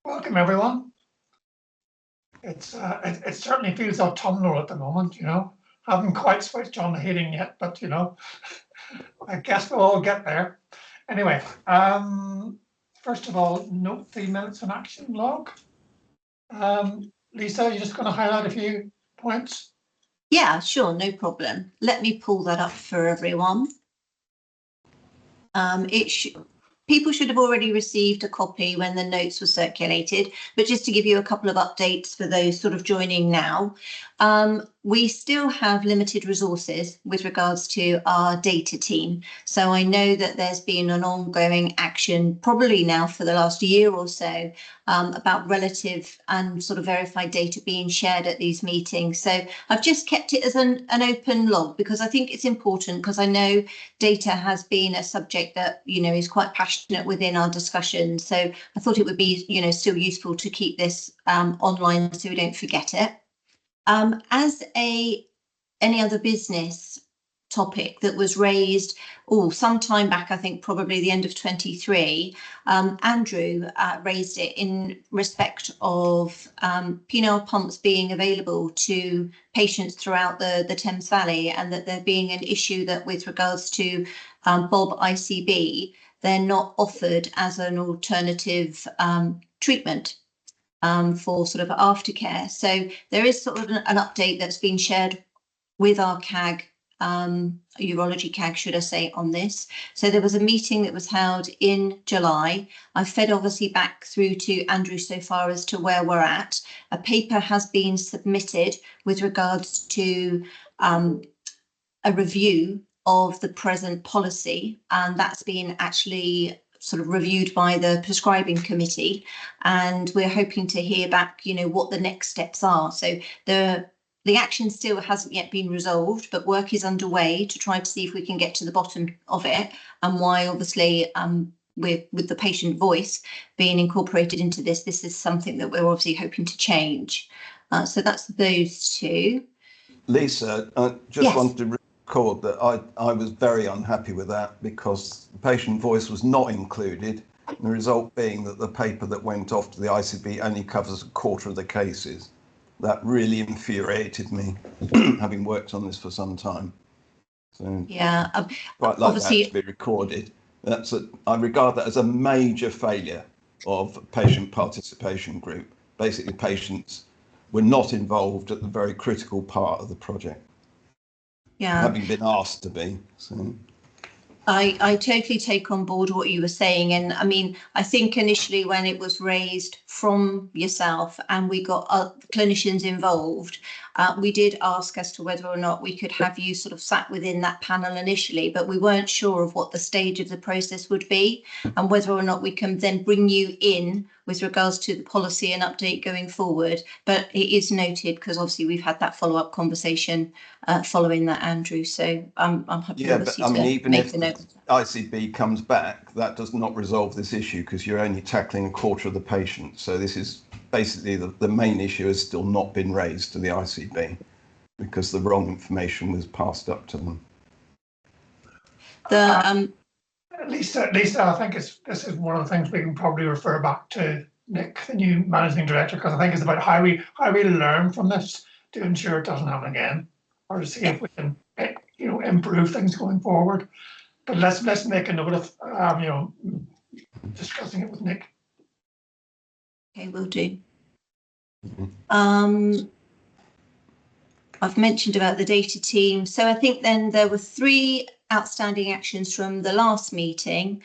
Welcome, everyone. It certainly feels autumnal at the moment, Haven't quite switched on the heating yet, but, I guess we'll all get there. Anyway, first of all, note the minutes in action log. Lisa, you're just going to highlight a few points? Yeah, sure, no problem. Let me pull that up for everyone. People should have already received a copy when the notes were circulated, but just to give you a couple of updates for those sort of joining now, we still have limited resources with regards to our data team. So I know that there's been an ongoing action, probably now for the last year or so, about relative and sort of verified data being shared at these meetings. So I've just kept it as an open log because I think it's important, because I know data has been a subject that, is quite passionate within our discussion. So I thought it would be, still useful to keep this online so we don't forget it. As any other business topic that was raised some time back, I think probably the end of 23, Andrew raised it in respect of penile pumps being available to patients throughout the Thames Valley, and that there being an issue that with regards to Bob ICB, they're not offered as an alternative treatment for sort of aftercare. So there is sort of an update that's been shared with our CAG, urology CAG, should I say, on this. So there was a meeting that was held in July. I fed obviously back through to Andrew so far as to where we're at. A paper has been submitted with regards to a review of the present policy, and that's been actually sort of reviewed by the prescribing committee, and we're hoping to hear back, what the next steps are. So the action still hasn't yet been resolved, but work is underway to try to see if we can get to the bottom of it, and why obviously with the patient voice being incorporated into this is something that we're obviously hoping to change. So that's those two. Lisa, I just wanted to record that I was very unhappy with that, because the patient voice was not included, the result being that the paper that went off to the ICB only covers a quarter of the cases. That really infuriated me, having worked on this for some time. So yeah, quite like that to be recorded. I regard that as a major failure of patient participation group. Basically, patients were not involved at the very critical part of the project. Yeah, having been asked to be. So I totally take on board what you were saying, and I mean, I think initially when it was raised from yourself and we got clinicians involved, we did ask as to whether or not we could have you sort of sat within that panel initially, but we weren't sure of what the stage of the process would be and whether or not we can then bring you in with regards to the policy and update going forward. But it is noted, because obviously we've had that follow-up conversation following that, Andrew. So I'm happy. Yeah, but I mean, even if the ICB comes back, that does not resolve this issue, because you're only tackling a quarter of the patients. So this is basically the main issue has still not been raised to the ICB because the wrong information was passed up to them. Lisa, I think this is one of the things we can probably refer back to Nick, the new managing director, because I think it's about how we learn from this to ensure it doesn't happen again, or to see if we can improve things going forward. But let's make a note of discussing it with Nick. Okay, will do. I've mentioned about the data team. So I think then there were 3 outstanding actions from the last meeting.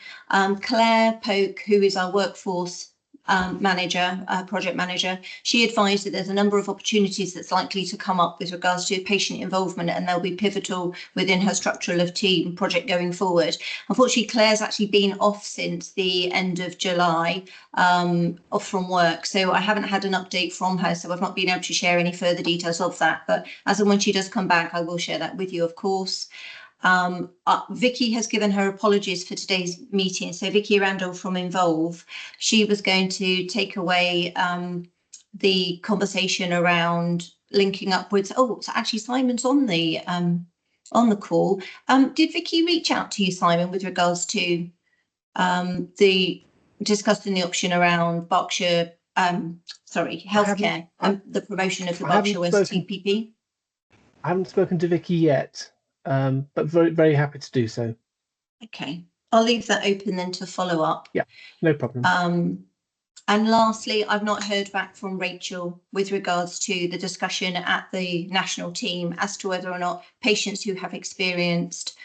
Claire Polk, who is our workforce project manager, she advised that there's a number of opportunities that's likely to come up with regards to patient involvement, and they'll be pivotal within her structural of team project going forward. Unfortunately, Claire's actually been off since the end of July, off from work, so I haven't had an update from her, so I've not been able to share any further details of that, but as and when she does come back, I will share that with you, of course. Vicky has given her apologies for today's meeting. So Vicky Randall from Involve, she was going to take away the conversation around linking upwards. Oh, so actually Simon's on the call. Did Vicky reach out to you, Simon, with regards to discussing the option around Berkshire healthcare and the promotion of the Berkshire West TPP. I haven't spoken to Vicky yet, but very, very happy to do so. Okay, I'll leave that open then to follow up. Yeah, no problem. And lastly, I've not heard back from Rachel with regards to the discussion at the national team as to whether or not patients who have experienced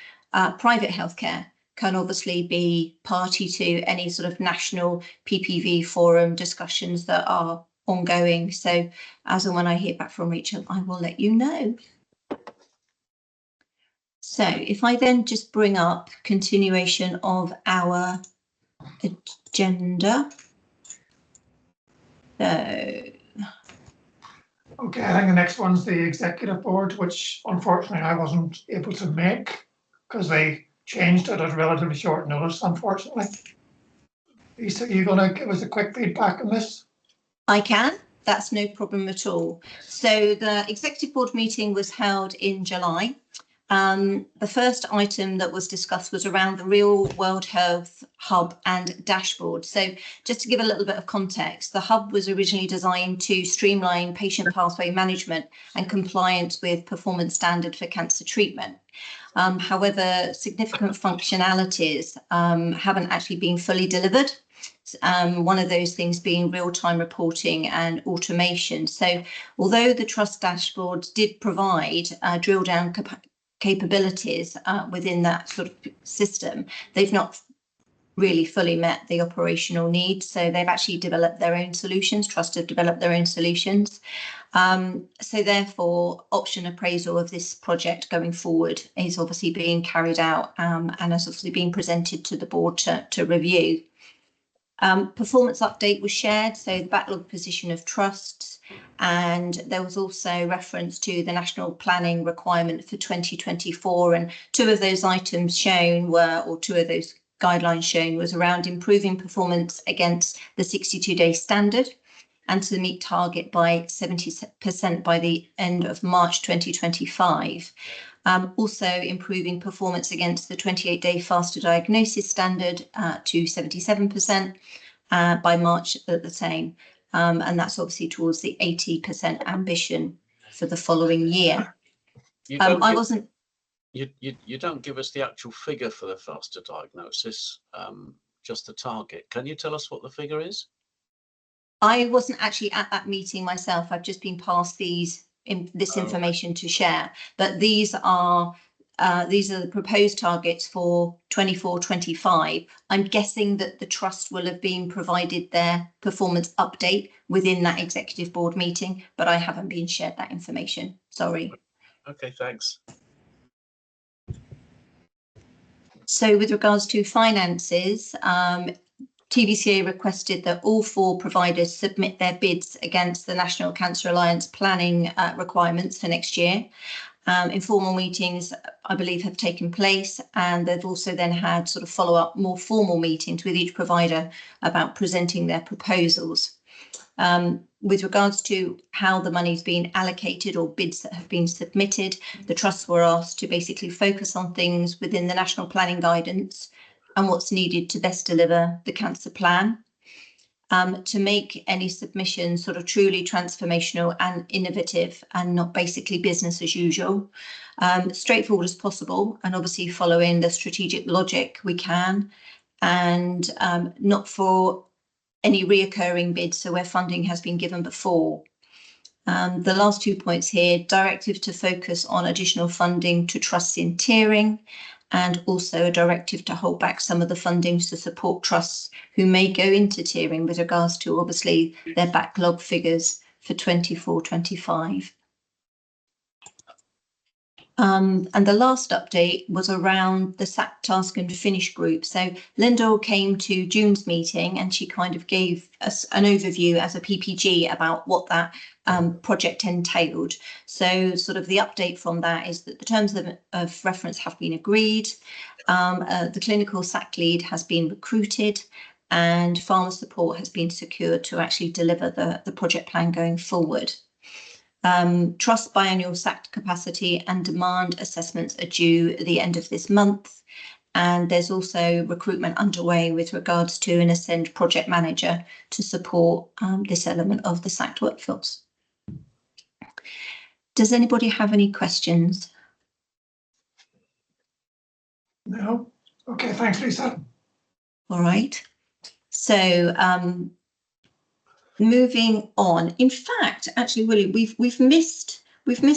private healthcare can obviously be party to any sort of national PPV forum discussions that are ongoing. So as and when I hear back from Rachel, I will let you know. So if I then just bring up continuation of our agenda. Okay, I think the next one's the executive board, which unfortunately I wasn't able to make because they changed it at relatively short notice, unfortunately. Lisa, are you going to give us a quick feedback on this? I can. That's no problem at all. So the executive board meeting was held in July. The first item that was discussed was around the Real World Health Hub and dashboard. So just to give a little bit of context, the hub was originally designed to streamline patient pathway management and compliance with performance standard for cancer treatment. However, significant functionalities haven't actually been fully delivered. One of those things being real-time reporting and automation. So although the trust dashboards did provide drill down capabilities within that sort of system, they've not really fully met the operational needs. So they've actually developed their own solutions. Trust have developed their own solutions. So therefore, option appraisal of this project going forward is obviously being carried out and has obviously been presented to the board to review. Performance update was shared, so the backlog position of trusts, and there was also reference to the national planning requirement for 2024, and two of those items shown were, or two of those guidelines shown was around improving performance against the 62-day standard and to meet target by 70% by the end of March 2025. Also improving performance against the 28-day faster diagnosis standard to 77% by March at the same. And that's obviously towards the 80% ambition for the following year. You don't give us the actual figure for the faster diagnosis, just the target. Can you tell us what the figure is? I wasn't actually at that meeting myself. I've just been passed this information to share, but these are the proposed targets for 24-25. I'm guessing that the trust will have been provided their performance update within that executive board meeting, but I haven't been shared that information. Sorry. Okay, thanks. So with regards to finances, TVCA requested that all 4 providers submit their bids against the National Cancer Alliance planning requirements for next year. Informal meetings, I believe, have taken place, and they've also then had sort of follow-up, more formal meetings with each provider about presenting their proposals. With regards to how the money's been allocated or bids that have been submitted, the trusts were asked to basically focus on things within the national planning guidance and what's needed to best deliver the cancer plan. To make any submission sort of truly transformational and innovative and not basically business as usual, straightforward as possible, and obviously following the strategic logic we can, and not for any reoccurring bids, so where funding has been given before. The last 2 points here, directive to focus on additional funding to trusts in tiering, and also a directive to hold back some of the fundings to support trusts who may go into tiering with regards to obviously their backlog figures for 24-25. And the last update was around the SAC task and finish group. So Lyndall came to June's meeting and she kind of gave us an overview as a PPG about what that project entailed. So sort of the update from that is that the terms of reference have been agreed. The clinical SAC lead has been recruited and pharma support has been secured to actually deliver the project plan going forward. Trust biannual SAC capacity and demand assessments are due at the end of this month, And there's also recruitment underway with regards to an Ascend project manager to support this element of the SACT workforce. Does anybody have any questions? No? Okay, thanks, Lisa. All right. So moving on. In fact, actually, Willie, we've missed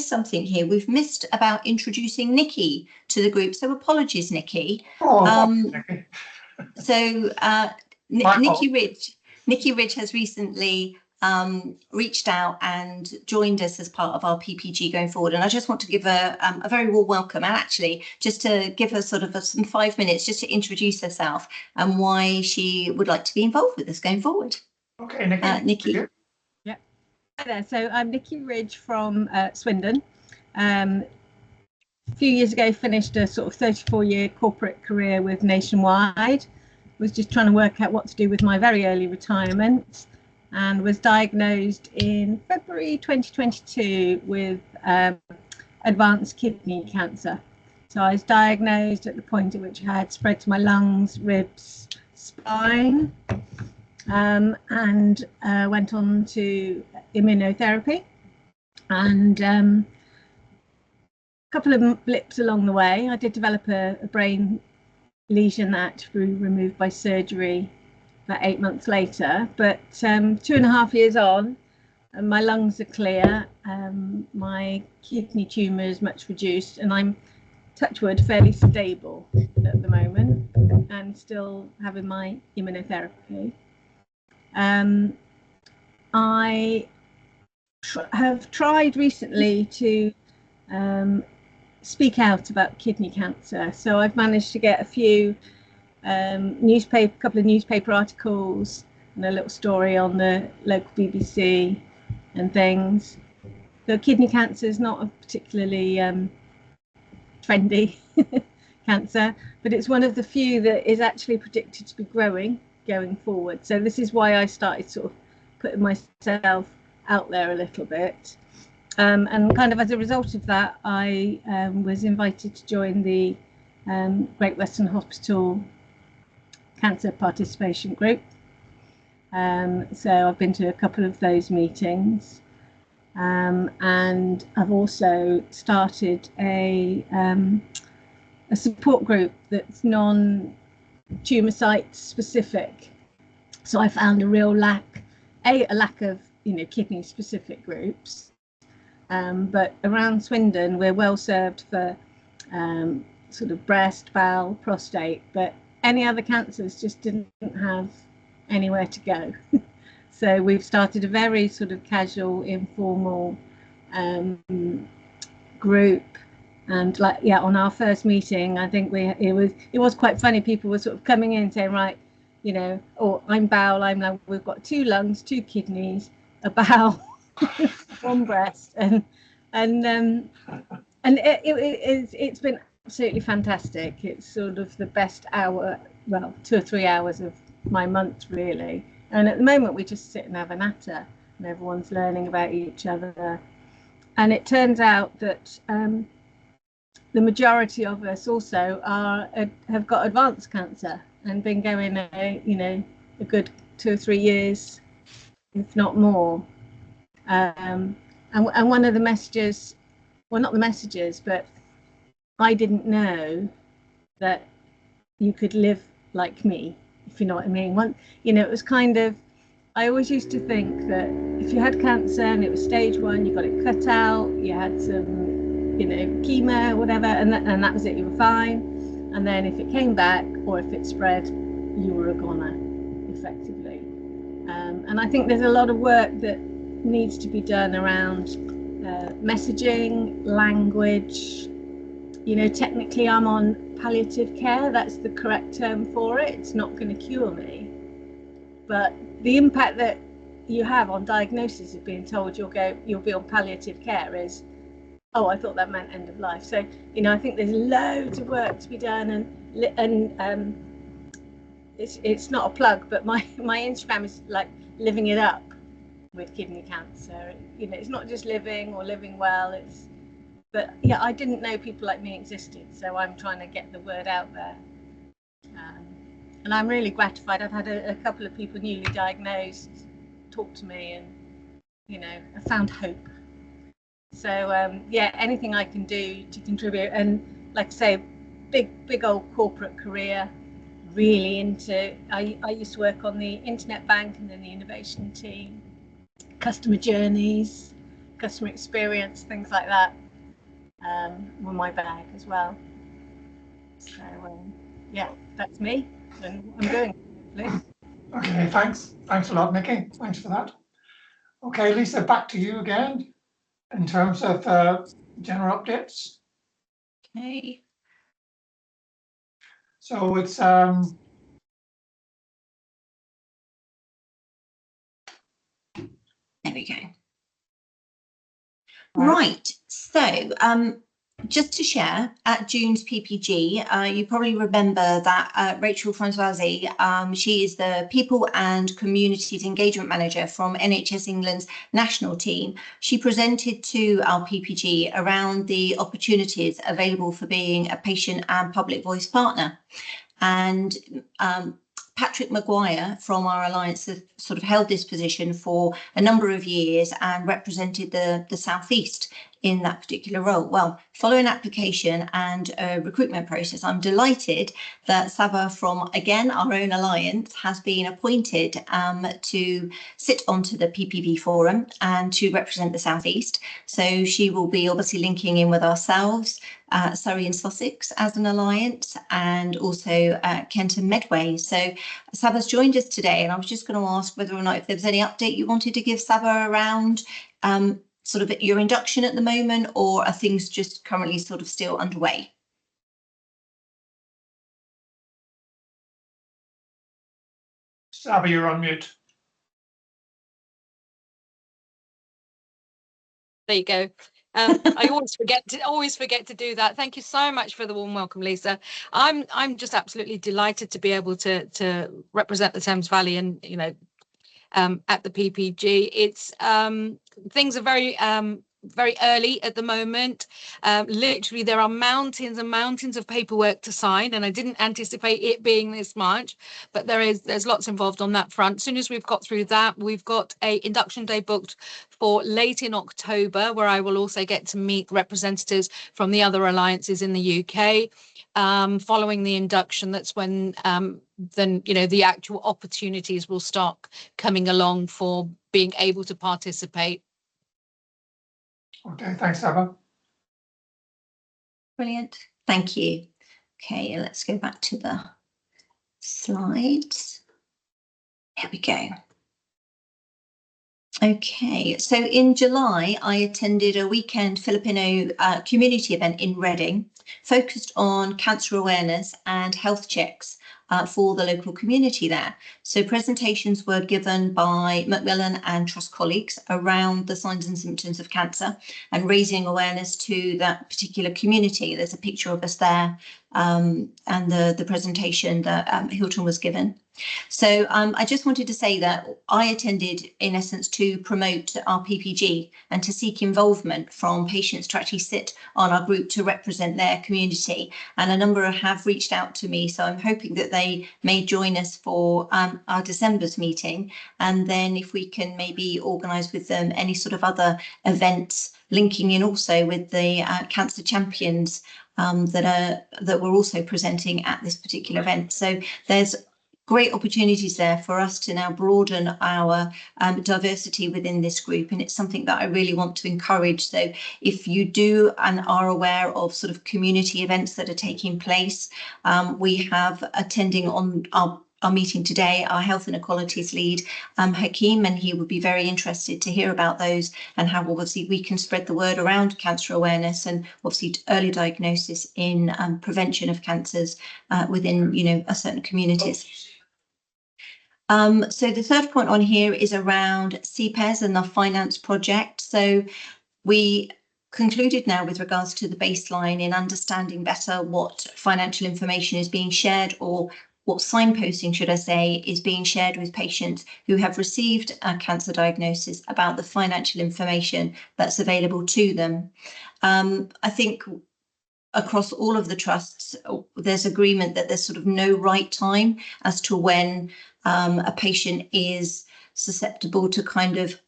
something here. We've missed about introducing Nikki to the group. So apologies, Nikki. Oh, Nikki. So Nikki Ridge has recently reached out and joined us as part of our PPG going forward. And I just want to give a very warm welcome, and actually just to give her sort of some 5 minutes just to introduce herself and why she would like to be involved with us going forward. Okay, Nikki. Nikki. Yeah. Hi there. So I'm Nikki Ridge from Swindon. A few years ago, finished a sort of 34-year corporate career with Nationwide. Was just trying to work out what to do with my very early retirement, and was diagnosed in February 2022 with advanced kidney cancer. So I was diagnosed at the point at which I had spread to my lungs, ribs, spine, and went on to immunotherapy. And a couple of blips along the way, I did develop a brain lesion that had to be removed by surgery about 8 months later. But 2.5 years on, my lungs are clear, my kidney tumour is much reduced, and I'm, touch wood, fairly stable at the moment and still having my immunotherapy. I have tried recently to speak out about kidney cancer. So I've managed to get a few couple of newspaper articles and a little story on the local BBC and things. So kidney cancer is not a particularly trendy cancer, but it's one of the few that is actually predicted to be growing going forward. So this is why I started sort of putting myself out there a little bit. And kind of as a result of that, I was invited to join the Great Western Hospital Cancer Participation Group. So I've been to a couple of those meetings, and I've also started a support group that's non-tumour site specific. So I found a real lack of kidney specific groups. But around Swindon, we're well served for sort of breast, bowel, prostate, but any other cancers just didn't have anywhere to go. So we've started a very sort of casual, informal group. And on our first meeting, I think it was quite funny. People were sort of coming in saying, right, I'm bowel, we've got 2 lungs, 2 kidneys, a bowel, 1 breast, and it's been absolutely fantastic. It's sort of the best hour, 2 or 3 hours of my month really. And at the moment we just sit and have a natter, and everyone's learning about each other. And it turns out that the majority of us also have got advanced cancer and been going a good 2 or 3 years, if not more. And one of the messages, well, not the messages, but I didn't know that you could live like me, if you know what I mean. It was kind of, I always used to think that if you had cancer and it was stage 1, you got it cut out, you had some, chemo, whatever, and that was it, you were fine. And then if it came back or if it spread, you were a goner, effectively. And I think there's a lot of work that needs to be done around messaging, language. Technically I'm on palliative care, that's the correct term for it. It's not going to cure me, but the impact that you have on diagnosis of being told you'll be on palliative care is, oh, I thought that meant end of life. So I think there's loads of work to be done, and it's not a plug, but my Instagram is like living it up with kidney cancer. It's not just living or living well, but I didn't know people like me existed, so I'm trying to get the word out there. And I'm really gratified. I've had a couple of people newly diagnosed talk to me, and I found hope. So yeah, anything I can do to contribute, and like I say, big old corporate career, really into. I used to work on the internet bank and then the innovation team, customer journeys, customer experience, things like that. Were my bag as well. So yeah, that's me, and I'm going. Okay, thanks a lot, Nikki. Thanks for that. Okay, Lisa, back to you again in terms of general updates. Okay. So it's There we go. Right. So just to share, at June's PPG, you probably remember that Rachel Francoisi, she is the People and Communities Engagement Manager from NHS England's national team. She presented to our PPG around the opportunities available for being a patient and public voice partner. And Patrick Maguire from our alliance has sort of held this position for a number of years and represented the South East in that particular role. Well, following application and a recruitment process, I'm delighted that Saba from, again, our own alliance has been appointed to sit onto the PPV forum and to represent the South East. So she will be obviously linking in with ourselves, Surrey and Sussex as an alliance, and also Kent and Medway. So Saba's joined us today, and I was just going to ask whether or not if there was any update you wanted to give Saba around sort of your induction at the moment, or are things just currently sort of still underway? Saba, you're on mute. There you go. I always forget to do that. Thank you so much for the warm welcome, Lisa. I'm just absolutely delighted to be able to represent the Thames Valley, and at the PPG. It's things are very early at the moment. Literally, there are mountains and mountains of paperwork to sign, and I didn't anticipate it being this much, but there's lots involved on that front. As soon as we've got through that, we've got a induction day booked for late in October, where I will also get to meet representatives from the other alliances in the UK. Following the induction, that's when then the actual opportunities will start coming along for being able to participate. Okay, thanks, Saba. Brilliant. Thank you. Okay, let's go back to the slides. Here we go. Okay, so in July, I attended a weekend Filipino community event in Reading, focused on cancer awareness and health checks for the local community there. So presentations were given by Macmillan and Trust colleagues around the signs and symptoms of cancer and raising awareness to that particular community. There's a picture of us there and the presentation that Hilton was given. So I just wanted to say that I attended, in essence, to promote our PPG and to seek involvement from patients to actually sit on our group to represent their community. And a number have reached out to me, so I'm hoping that they may join us for our December's meeting. And then if we can maybe organise with them any sort of other events, linking in also with the cancer champions that were also presenting at this particular event. So there's great opportunities there for us to now broaden our diversity within this group, and it's something that I really want to encourage. So if you do and are aware of sort of community events that are taking place, we have attending on our meeting today our health inequalities lead, Hakeem, and he would be very interested to hear about those and how obviously we can spread the word around cancer awareness and obviously early diagnosis in prevention of cancers within a certain communities. So the third point on here is around CPES and the finance project. So we concluded now with regards to the baseline in understanding better what financial information is being shared, or what signposting, should I say, is being shared with patients who have received a cancer diagnosis about the financial information that's available to them. I think across all of the trusts, there's agreement that there's sort of no right time as to when a patient is susceptible to kind of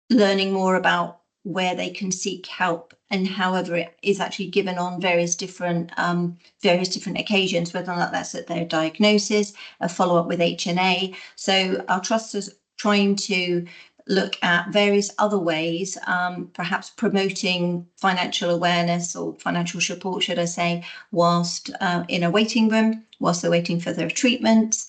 learning more about where they can seek help, and however it is actually given on various different occasions, whether or not that's at their diagnosis, a follow-up with HNA. So our trust is trying to look at various other ways, perhaps promoting financial awareness or financial support, should I say, whilst in a waiting room, whilst they're waiting for their treatments.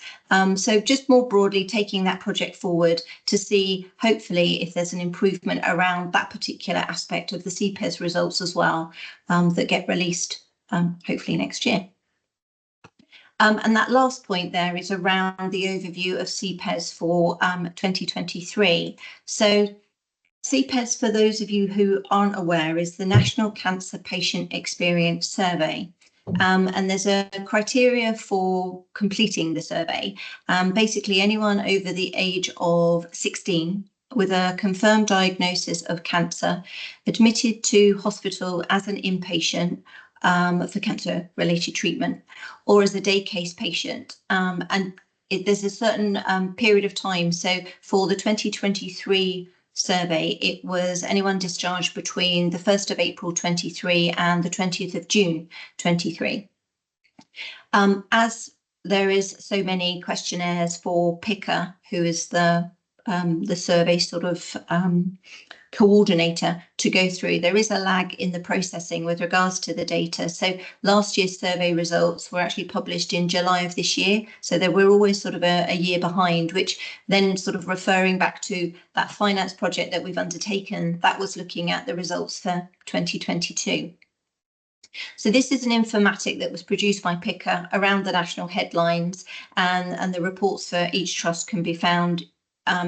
So just more broadly, taking that project forward to see, hopefully, if there's an improvement around that particular aspect of the CPES results as well, that get released hopefully next year. And that last point there is around the overview of CPES for 2023. So CPES, for those of you who aren't aware, is the National Cancer Patient Experience Survey. And there's a criteria for completing the survey. Basically, anyone over the age of 16 with a confirmed diagnosis of cancer admitted to hospital as an inpatient for cancer-related treatment, or as a day case patient. There's a certain period of time. So for the 2023 survey, it was anyone discharged between the 1st of April 23 and the 20th of June 23. As there is so many questionnaires for PICA, who is the survey sort of coordinator to go through, there is a lag in the processing with regards to the data. So last year's survey results were actually published in July of this year. So they were always sort of a year behind, which then sort of referring back to that finance project that we've undertaken, that was looking at the results for 2022. So this is an informatic that was produced by PICA around the national headlines, and the reports for each trust can be found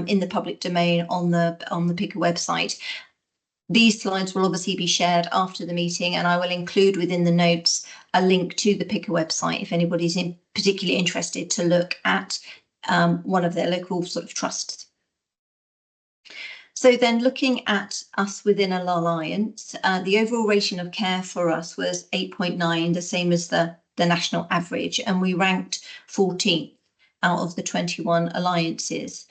in the public domain on the PICA website. These slides will obviously be shared after the meeting, and I will include within the notes a link to the PICA website if anybody's particularly interested to look at one of their local sort of trusts. So then looking at us within a alliance, the overall rating of care for us was 8.9, the same as the national average, and we ranked 14th out of the 21 alliances.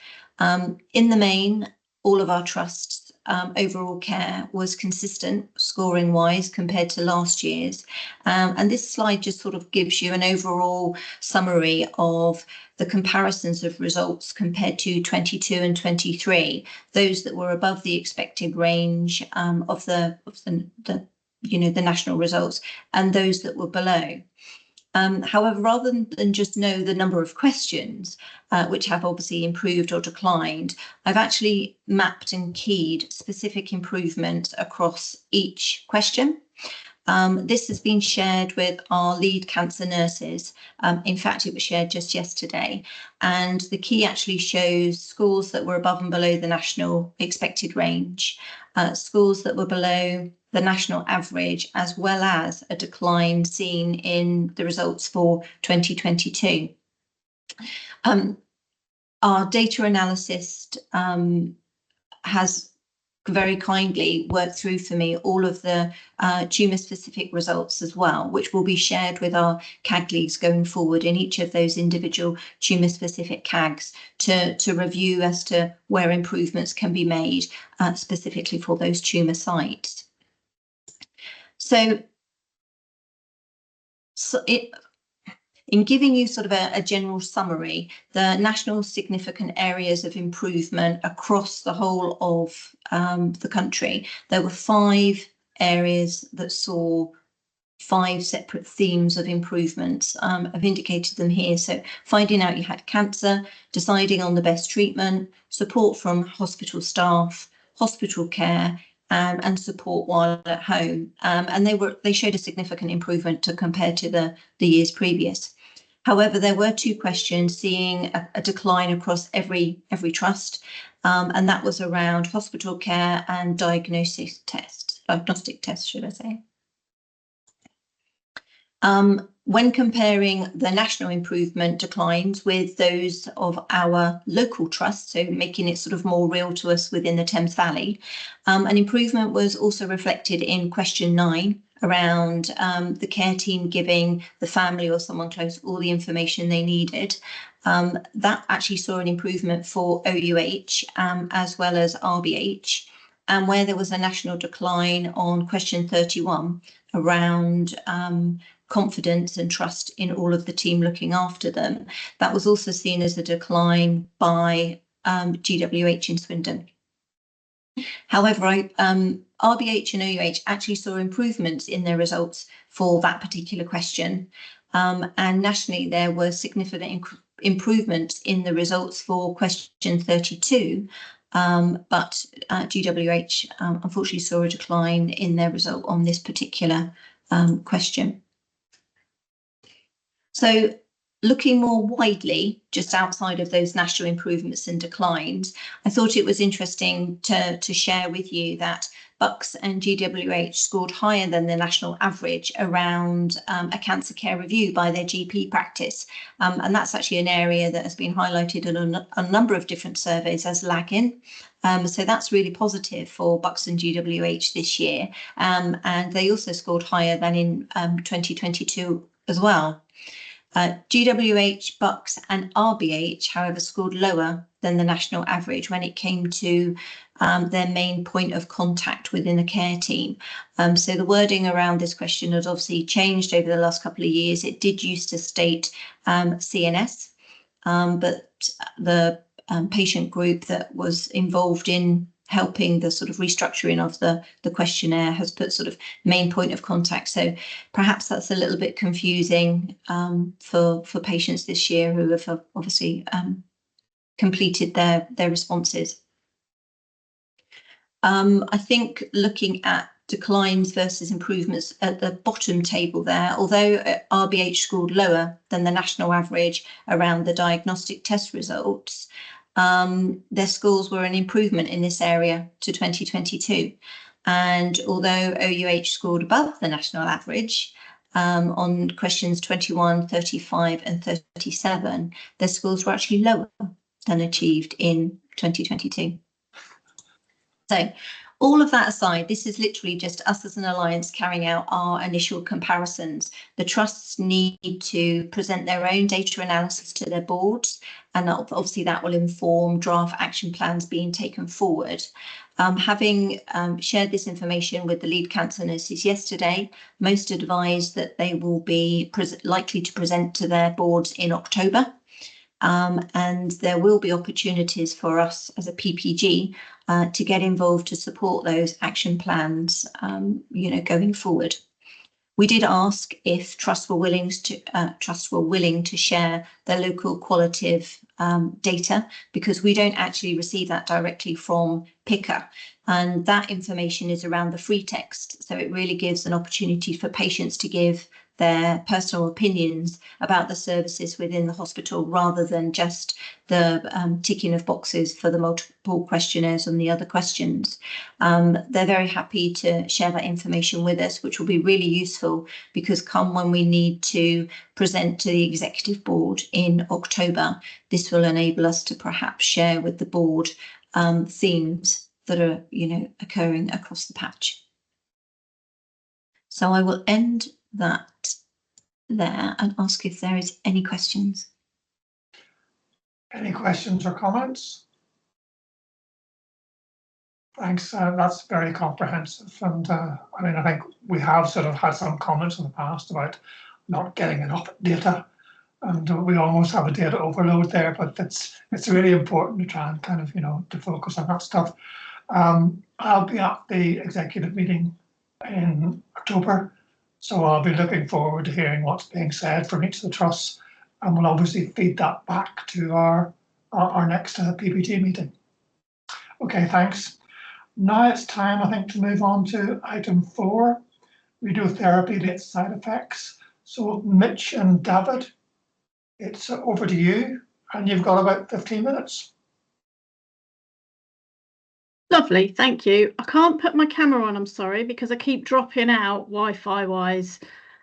In the main, all of our trusts' overall care was consistent scoring wise compared to last year's. And this slide just sort of gives you an overall summary of the comparisons of results compared to 22 and 23, those that were above the expected range of the national results, and those that were below. However, rather than just know the number of questions, which have obviously improved or declined, I've actually mapped and keyed specific improvements across each question. This has been shared with our lead cancer nurses. In fact, it was shared just yesterday. And the key actually shows scores that were above and below the national expected range, scores that were below the national average, as well as a decline seen in the results for 2022. Our data analyst has very kindly worked through for me all of the tumour-specific results as well, which will be shared with our CAG leads going forward in each of those individual tumour-specific CAGs to review as to where improvements can be made specifically for those tumour sites. So in giving you sort of a general summary, the national significant areas of improvement across the whole of the country, there were 5 areas that saw 5 separate themes of improvements. I've indicated them here. So finding out you had cancer, deciding on the best treatment, support from hospital staff, hospital care, and support while at home. And they showed a significant improvement to compare to the years previous. However, there were 2 questions seeing a decline across every trust, and that was around hospital care and diagnostic tests, should I say. When comparing the national improvement declines with those of our local trusts, so making it sort of more real to us within the Thames Valley, an improvement was also reflected in question 9 around the care team giving the family or someone close all the information they needed. That actually saw an improvement for OUH as well as RBH. And where there was a national decline on question 31 around confidence and trust in all of the team looking after them, that was also seen as a decline by GWH in Swindon. However, RBH and OUH actually saw improvements in their results for that particular question. And nationally, there were significant improvements in the results for question 32. But GWH unfortunately saw a decline in their result on this particular question. So looking more widely, just outside of those national improvements and declines, I thought it was interesting to share with you that BUCS and GWH scored higher than the national average around a cancer care review by their GP practice. And that's actually an area that has been highlighted in a number of different surveys as lagging. So that's really positive for BUCS and GWH this year. And they also scored higher than in 2022 as well. GWH, BUCS and RBH, however, scored lower than the national average when it came to their main point of contact within the care team. So the wording around this question has obviously changed over the last couple of years. It did used to state CNS, but the patient group that was involved in helping the sort of restructuring of the questionnaire has put sort of main point of contact. So perhaps that's a little bit confusing for patients this year who have obviously completed their responses. I think looking at declines versus improvements at the bottom table there, although RBH scored lower than the national average around the diagnostic test results, their scores were an improvement in this area to 2022. And although OUH scored above the national average on questions 21, 35 and 37, their scores were actually lower than achieved in 2022. So all of that aside, this is literally just us as an alliance carrying out our initial comparisons. The trusts need to present their own data analysis to their boards, and obviously that will inform draft action plans being taken forward. Having shared this information with the lead cancer nurses yesterday, most advised that they will be likely to present to their boards in October. And there will be opportunities for us as a PPG to get involved to support those action plans, going forward. We did ask if trusts were willing to share their local qualitative data, because we don't actually receive that directly from PICA, and that information is around the free text. So it really gives an opportunity for patients to give their personal opinions about the services within the hospital, rather than just the ticking of boxes for the multiple questionnaires and the other questions. They're very happy to share that information with us, which will be really useful, because come when we need to present to the executive board in October, this will enable us to perhaps share with the board themes that are, occurring across the patch. So I will end that there and ask if there is any questions. Any questions or comments? Thanks, that's very comprehensive. And I think we have sort of had some comments in the past about not getting enough data, and we almost have a data overload there, but it's really important to try and kind of, to focus on that stuff. I'll be at the executive meeting in October, so I'll be looking forward to hearing what's being said from each of the trusts, and we'll obviously feed that back to our next PPG meeting. Okay, thanks. Now it's time, I think, to move on to item 4, radiotherapy late side effects. So Mitch and David, it's over to you, and you've got about 15 minutes. Lovely, thank you. I can't put my camera on, I'm sorry, because I keep dropping out Wi-Fi wise.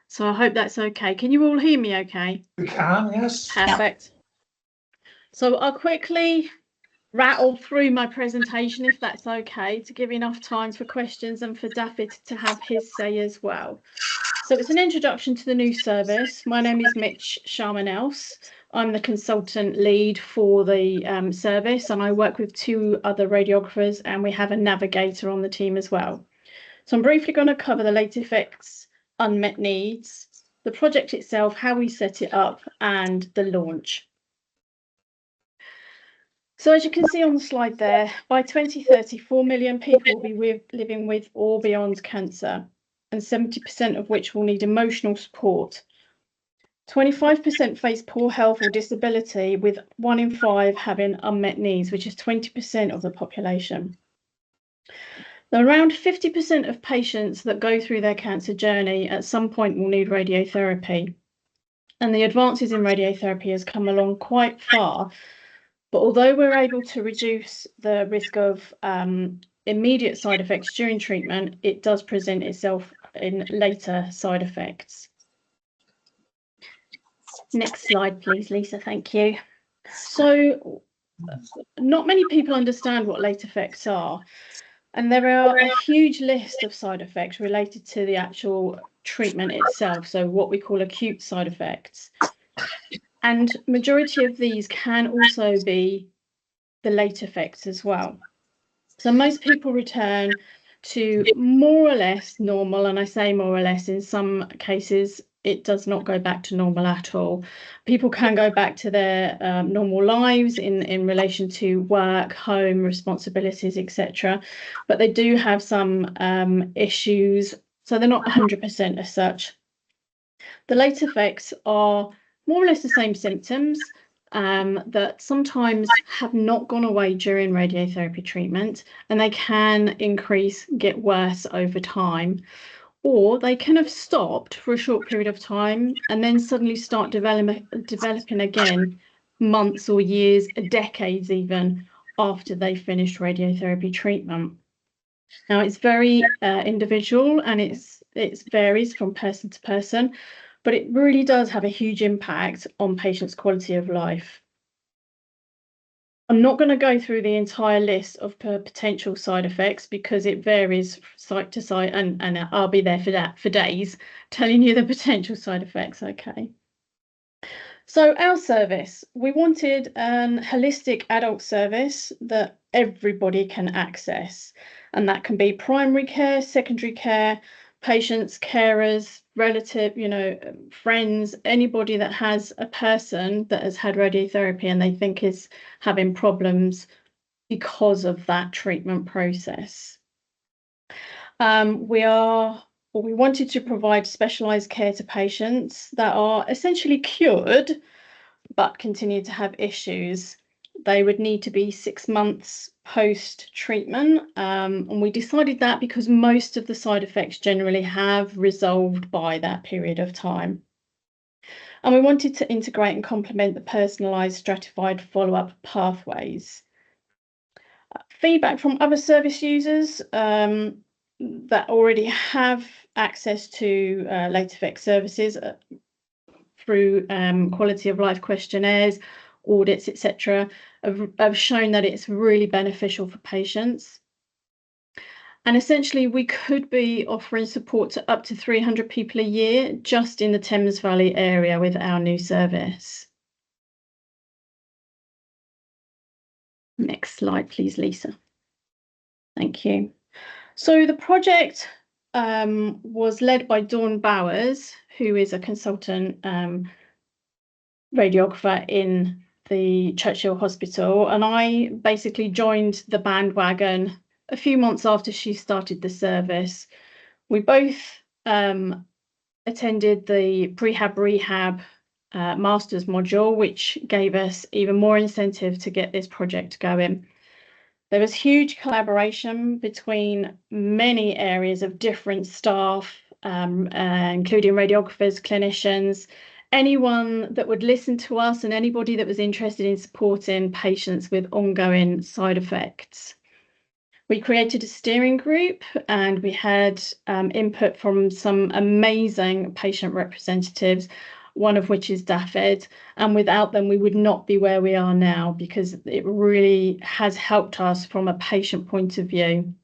So I hope that's okay. Can you all hear me okay? We can, yes. Perfect. So I'll quickly rattle through my presentation, if that's okay, to give enough time for questions and for David to have his say as well. So it's an introduction to the new service. My name is Mitch Sharman-Else. I'm the consultant lead for the service, and I work with 2 other radiographers, and we have a navigator on the team as well. So I'm briefly going to cover the late effects, unmet needs, the project itself, how we set it up, and the launch. So as you can see on the slide there, by 2030, 4 million people will be living with or beyond cancer, and 70% of which will need emotional support. 25% face poor health or disability, with 1 in 5 having unmet needs, which is 20% of the population. Now, around 50% of patients that go through their cancer journey at some point will need radiotherapy. And the advances in radiotherapy has come along quite far. But although we're able to reduce the risk of immediate side effects during treatment, it does present itself in later side effects. Next slide, please, Lisa. Thank you. So not many people understand what late effects are. And there are a huge list of side effects related to the actual treatment itself, so what we call acute side effects. And majority of these can also be the late effects as well. So most people return to more or less normal, and I say more or less, in some cases it does not go back to normal at all. People can go back to their normal lives in relation to work, home, responsibilities, etc. But they do have some issues, so they're not 100% as such. The late effects are more or less the same symptoms that sometimes have not gone away during radiotherapy treatment, and they can increase, get worse over time. Or they can have stopped for a short period of time and then suddenly start developing again months or years, decades even, after they finished radiotherapy treatment. Now, it's very individual, and it varies from person to person, but it really does have a huge impact on patients' quality of life. I'm not going to go through the entire list of potential side effects because it varies site to site, and I'll be there for days telling you the potential side effects. Okay. So our service, we wanted an holistic adult service that everybody can access, and that can be primary care, secondary care, patients, carers, relative, friends, anybody that has a person that has had radiotherapy and they think is having problems because of that treatment process. We wanted to provide specialised care to patients that are essentially cured but continue to have issues. They would need to be 6 months post-treatment, and we decided that because most of the side effects generally have resolved by that period of time. And we wanted to integrate and complement the personalised stratified follow-up pathways. Feedback from other service users that already have access to late effect services through quality of life questionnaires, audits, etc., have shown that it's really beneficial for patients. And essentially, we could be offering support to up to 300 people a year just in the Thames Valley area with our new service. Next slide, please, Lisa. Thank you. So the project was led by Dawn Bowers, who is a consultant radiographer in the Churchill Hospital, and I basically joined the bandwagon a few months after she started the service. We both attended the prehab rehab master's module, which gave us even more incentive to get this project going. There was huge collaboration between many areas of different staff, including radiographers, clinicians, anyone that would listen to us, and anybody that was interested in supporting patients with ongoing side effects. We created a steering group, and we had input from some amazing patient representatives. one of which is DAFED. And without them, we would not be where we are now, because it really has helped us from a patient point of view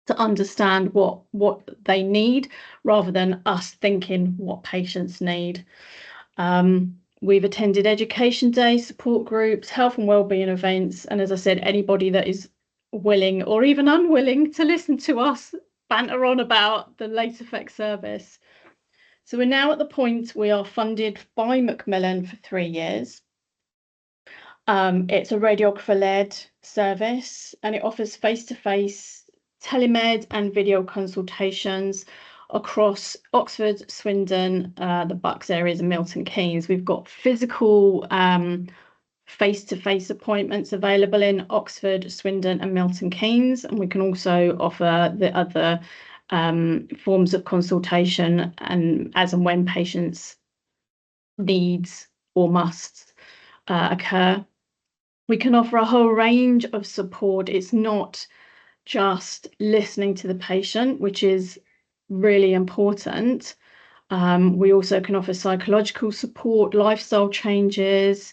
to understand what they need, rather than us thinking what patients need. We've attended education days, support groups, health and wellbeing events, and as I said, anybody that is willing or even unwilling to listen to us banter on about the late effect service. So we're now at the point we are funded by Macmillan for 3 years. It's a radiographer-led service, and it offers face-to-face telemed and video consultations across Oxford, Swindon, the Bucks areas and Milton Keynes. We've got physical face-to-face appointments available in Oxford, Swindon and Milton Keynes, and we can also offer the other forms of consultation and as and when patients' needs or musts occur. We can offer a whole range of support. It's not just listening to the patient, which is really important. We also can offer psychological support, lifestyle changes,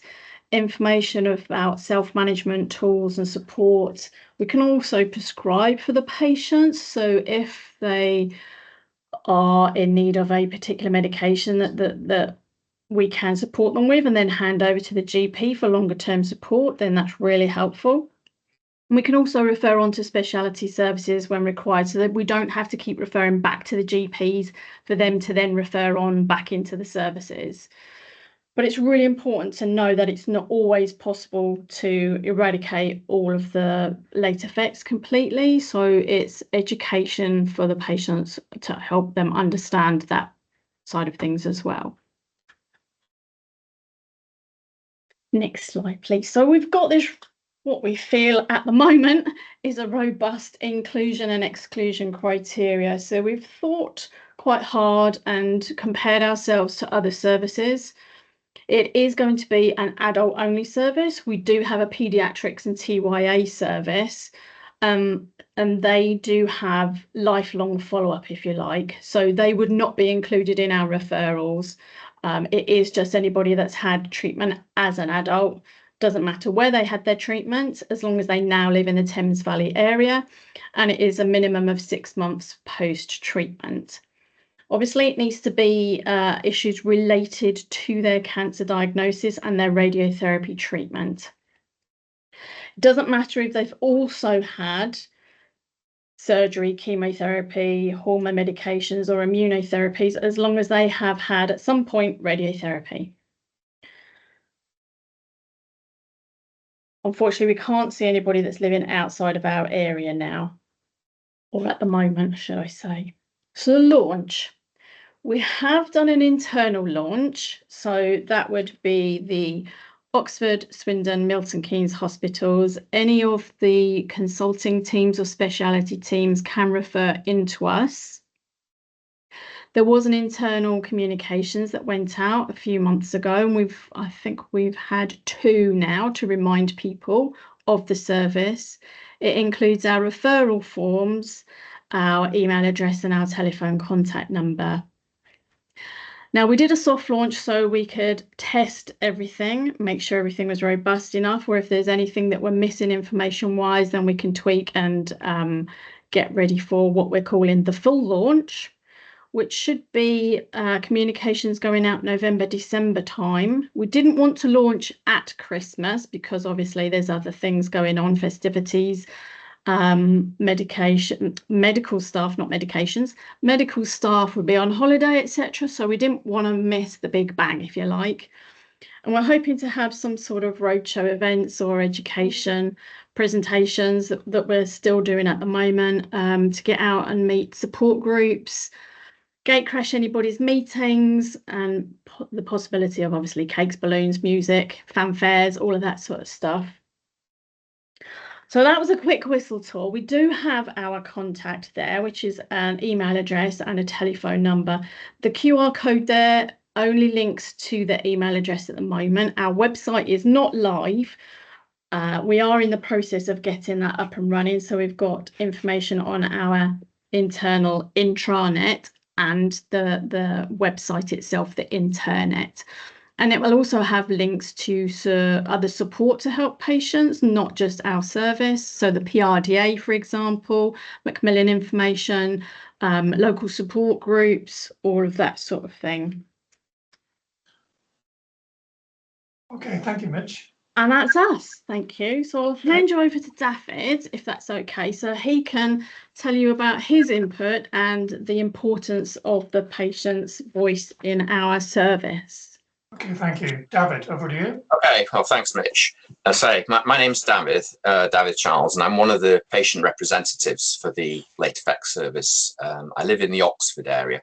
information about self-management tools and support. We can also prescribe for the patients. So if they are in need of a particular medication that we can support them with, and then hand over to the GP for longer term support, then that's really helpful. And we can also refer on to specialty services when required, so that we don't have to keep referring back to the GPs for them to then refer on back into the services. But it's really important to know that it's not always possible to eradicate all of the late effects completely. So it's education for the patients to help them understand that side of things as well. Next slide, please. So we've got this, what we feel at the moment is a robust inclusion and exclusion criteria. So we've thought quite hard and compared ourselves to other services. It is going to be an adult only service. We do have a paediatrics and TYA service, and they do have lifelong follow-up, if you like. So they would not be included in our referrals. It is just anybody that's had treatment as an adult. Doesn't matter where they had their treatment, as long as they now live in the Thames Valley area, and it is a minimum of 6 months post-treatment. Obviously, it needs to be issues related to their cancer diagnosis and their radiotherapy treatment. It doesn't matter if they've also had surgery, chemotherapy, hormone medications or immunotherapies, as long as they have had at some point radiotherapy. Unfortunately, we can't see anybody that's living outside of our area now, or at the moment, should I say. So launch. We have done an internal launch, so that would be the Oxford, Swindon, Milton Keynes hospitals. Any of the consulting teams or specialty teams can refer into us. There was an internal communications that went out a few months ago, and I think we've had 2 now to remind people of the service. It includes our referral forms, our email address and our telephone contact number. Now, we did a soft launch so we could test everything, make sure everything was robust enough, or if there's anything that we're missing information-wise, then we can tweak and get ready for what we're calling the full launch, which should be communications going out November, December time. We didn't want to launch at Christmas because obviously there's other things going on, festivities, medical staff, not medications, medical staff would be on holiday, etc. So we didn't want to miss the big bang, if you like. And we're hoping to have some sort of roadshow events or education presentations that we're still doing at the moment, to get out and meet support groups, gate crash anybody's meetings, and the possibility of obviously cakes, balloons, music, fanfares, all of that sort of stuff. So that was a quick whistle tour. We do have our contact there, which is an email address and a telephone number. The QR code there only links to the email address at the moment. Our website is not live. We are in the process of getting that up and running. So we've got information on our internal intranet and the website itself, the internet. And it will also have links to other support to help patients, not just our service. So the PRDA, for example, Macmillan information, local support groups, all of that sort of thing. Okay, thank you, Mitch. And that's us. Thank you. So I'll hand you over to David, if that's okay, so he can tell you about his input and the importance of the patient's voice in our service. Okay, thank you. David, over to you. Okay, well, thanks, Mitch. My name's David, David Charles, and I'm one of the patient representatives for the late effects service. I live in the Oxford area.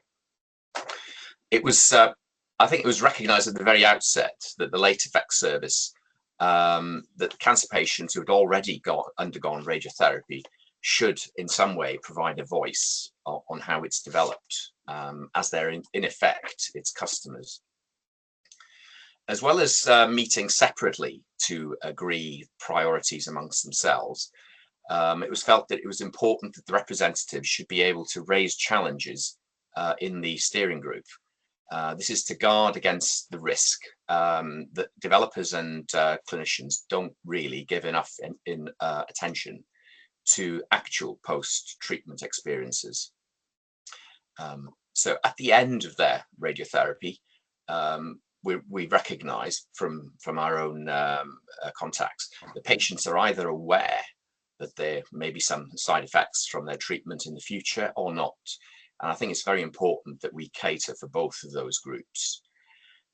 It was, I think it was recognised at the very outset that the late effects service, that cancer patients who had already undergone radiotherapy should in some way provide a voice on how it's developed, as they're in effect its customers. As well as meeting separately to agree priorities amongst themselves, it was felt that it was important that the representatives should be able to raise challenges in the steering group. This is to guard against the risk that developers and clinicians don't really give enough attention to actual post-treatment experiences. So at the end of their radiotherapy, we recognise from our own contacts, the patients are either aware that there may be some side effects from their treatment in the future or not. And I think it's very important that we cater for both of those groups.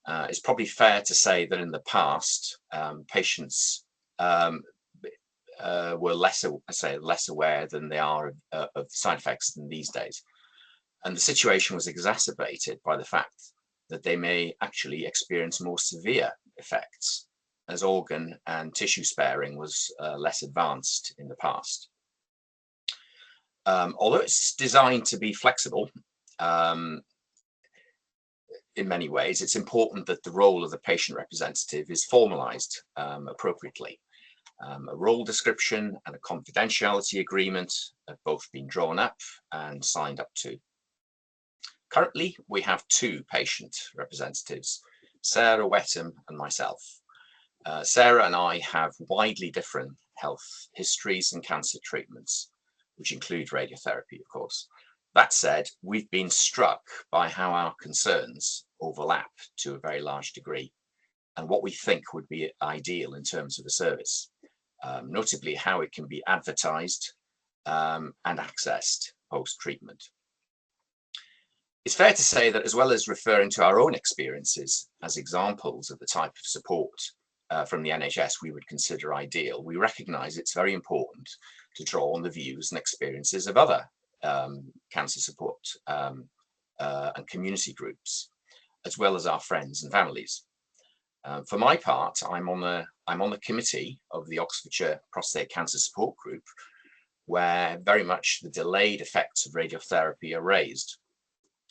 It's probably fair to say that in the past, patients were less aware than they are of side effects than these days. And the situation was exacerbated by the fact that they may actually experience more severe effects, as organ and tissue sparing was less advanced in the past. Although it's designed to be flexible in many ways, it's important that the role of the patient representative is formalized appropriately. A role description and a confidentiality agreement have both been drawn up and signed up to. Currently, we have two patient representatives, Sarah Wetham and myself. Sarah and I have widely different health histories and cancer treatments, which include radiotherapy, of course. That said, we've been struck by how our concerns overlap to a very large degree and what we think would be ideal in terms of a service, notably how it can be advertised and accessed post-treatment. It's fair to say that as well as referring to our own experiences as examples of the type of support from the NHS we would consider ideal, we recognise it's very important to draw on the views and experiences of other cancer support and community groups, as well as our friends and families. For my part, I'm on the committee of the Oxfordshire Prostate Cancer Support Group, where very much the delayed effects of radiotherapy are raised.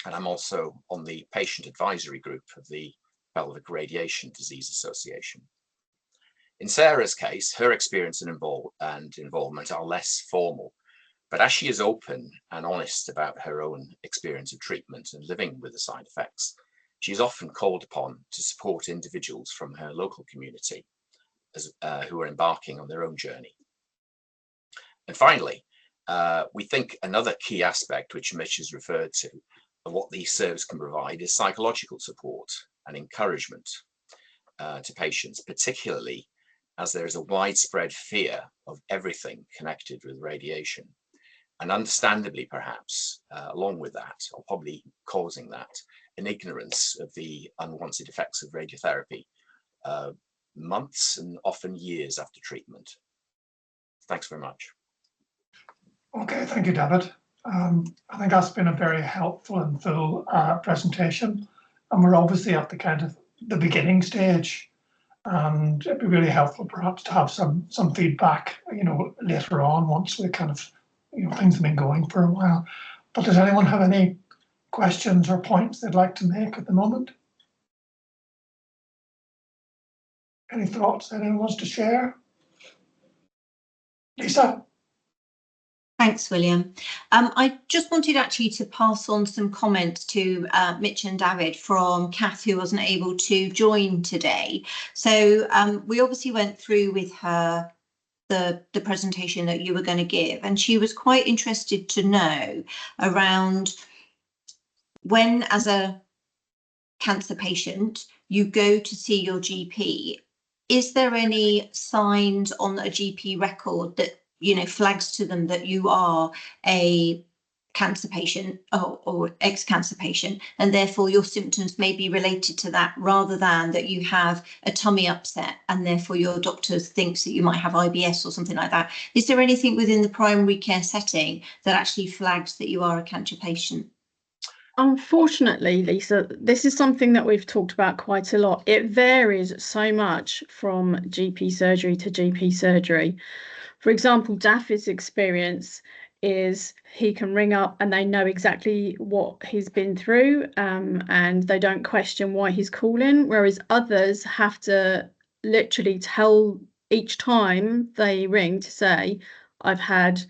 And I'm also on the patient advisory group of the Pelvic Radiation Disease Association. In Sarah's case, her experience and involvement are less formal, but as she is open and honest about her own experience of treatment and living with the side effects, she is often called upon to support individuals from her local community who are embarking on their own journey. And finally, we think another key aspect which Mitch has referred to of what the service can provide is psychological support and encouragement to patients, particularly as there is a widespread fear of everything connected with radiation. And understandably, perhaps, along with that, or probably causing that, an ignorance of the unwanted effects of radiotherapy months and often years after treatment. Thanks very much. Okay, thank you, David. I think that's been a very helpful and full presentation, and we're obviously at the kind of the beginning stage, and it'd be really helpful perhaps to have some feedback, later on once we kind of, things have been going for a while. But does anyone have any questions or points they'd like to make at the moment? Any thoughts that anyone wants to share? Lisa? Thanks, William. I just wanted actually to pass on some comments to Mitch and David from Kath, who wasn't able to join today. So we obviously went through with her the presentation that you were going to give, and she was quite interested to know around when, as a cancer patient, you go to see your GP, is there any signs on a GP record that flags to them that you are a cancer patient or ex-cancer patient, and therefore your symptoms may be related to that, rather than that you have a tummy upset and therefore your doctor thinks that you might have IBS or something like that? Is there anything within the primary care setting that actually flags that you are a cancer patient? Unfortunately, Lisa, this is something that we've talked about quite a lot. It varies so much from GP surgery to GP surgery. For example, Daffy's experience is he can ring up and they know exactly what he's been through, and they don't question why he's calling, whereas others have to literally tell each time they ring to say, I've had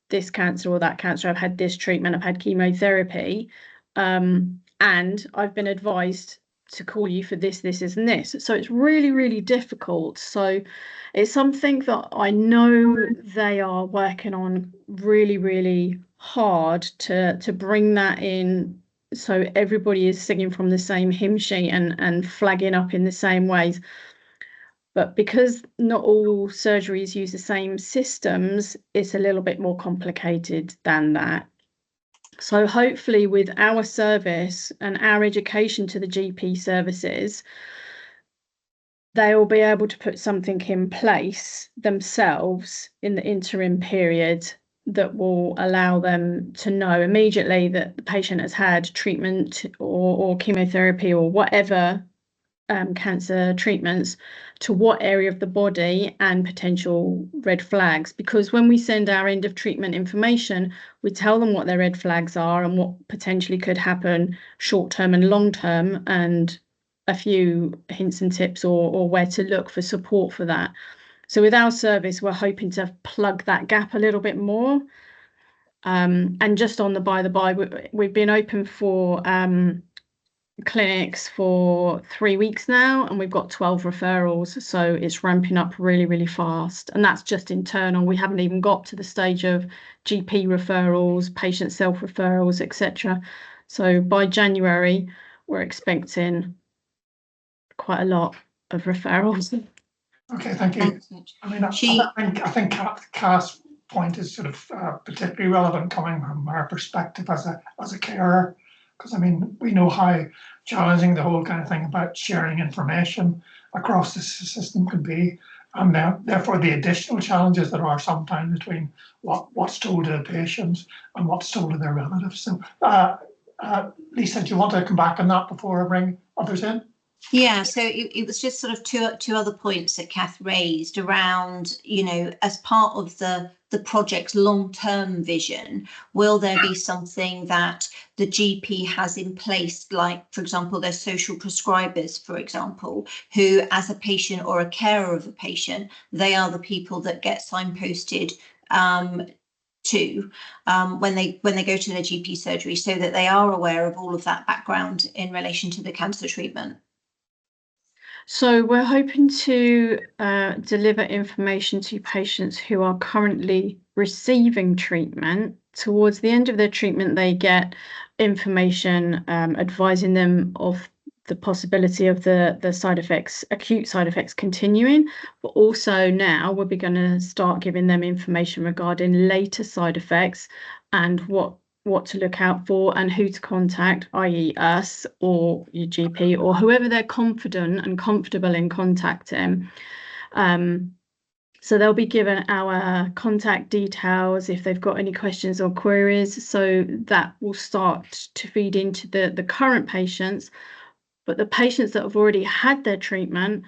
this cancer or that cancer, I've had this treatment, I've had chemotherapy, and I've been advised to call you for this, this, and this. So it's really, really difficult. So it's something that I know they are working on really, really hard to bring that in, so everybody is singing from the same hymn sheet and flagging up in the same ways. But because not all surgeries use the same systems, it's a little bit more complicated than that. So hopefully with our service and our education to the GP services, they will be able to put something in place themselves in the interim period that will allow them to know immediately that the patient has had treatment or chemotherapy or whatever cancer treatments, to what area of the body, and potential red flags. Because when we send our end of treatment information, we tell them what their red flags are and what potentially could happen short term and long term, and a few hints and tips or where to look for support for that. So with our service, we're hoping to plug that gap a little bit more. And just on the by, we've been open for clinics for 3 weeks now, and we've got 12 referrals, so it's ramping up really, really fast. And that's just internal. We haven't even got to the stage of GP referrals, patient self-referrals, etc. So by January, we're expecting quite a lot of referrals. Okay, thank you. I mean, I think Cass' point is sort of particularly relevant coming from our perspective as a carer, because I mean, we know how challenging the whole kind of thing about sharing information across the system can be, and therefore the additional challenges that are sometimes between what's told to the patients and what's told to their relatives. So, Lisa, do you want to come back on that before I bring others in? Yeah, so it was just sort of two other points that Kath raised around, as part of the project's long-term vision, will there be something that the GP has in place, like, for example, there's social prescribers, for example, who, as a patient or a carer of a patient, they are the people that get signposted to when they go to their GP surgery, so that they are aware of all of that background in relation to the cancer treatment. So we're hoping to deliver information to patients who are currently receiving treatment. Towards the end of their treatment, they get information advising them of the possibility of the side effects, acute side effects continuing, but also now we're going to start giving them information regarding later side effects and what to look out for and who to contact, i.e. us or your GP or whoever they're confident and comfortable in contacting. So they'll be given our contact details if they've got any questions or queries. So that will start to feed into the current patients. But the patients that have already had their treatment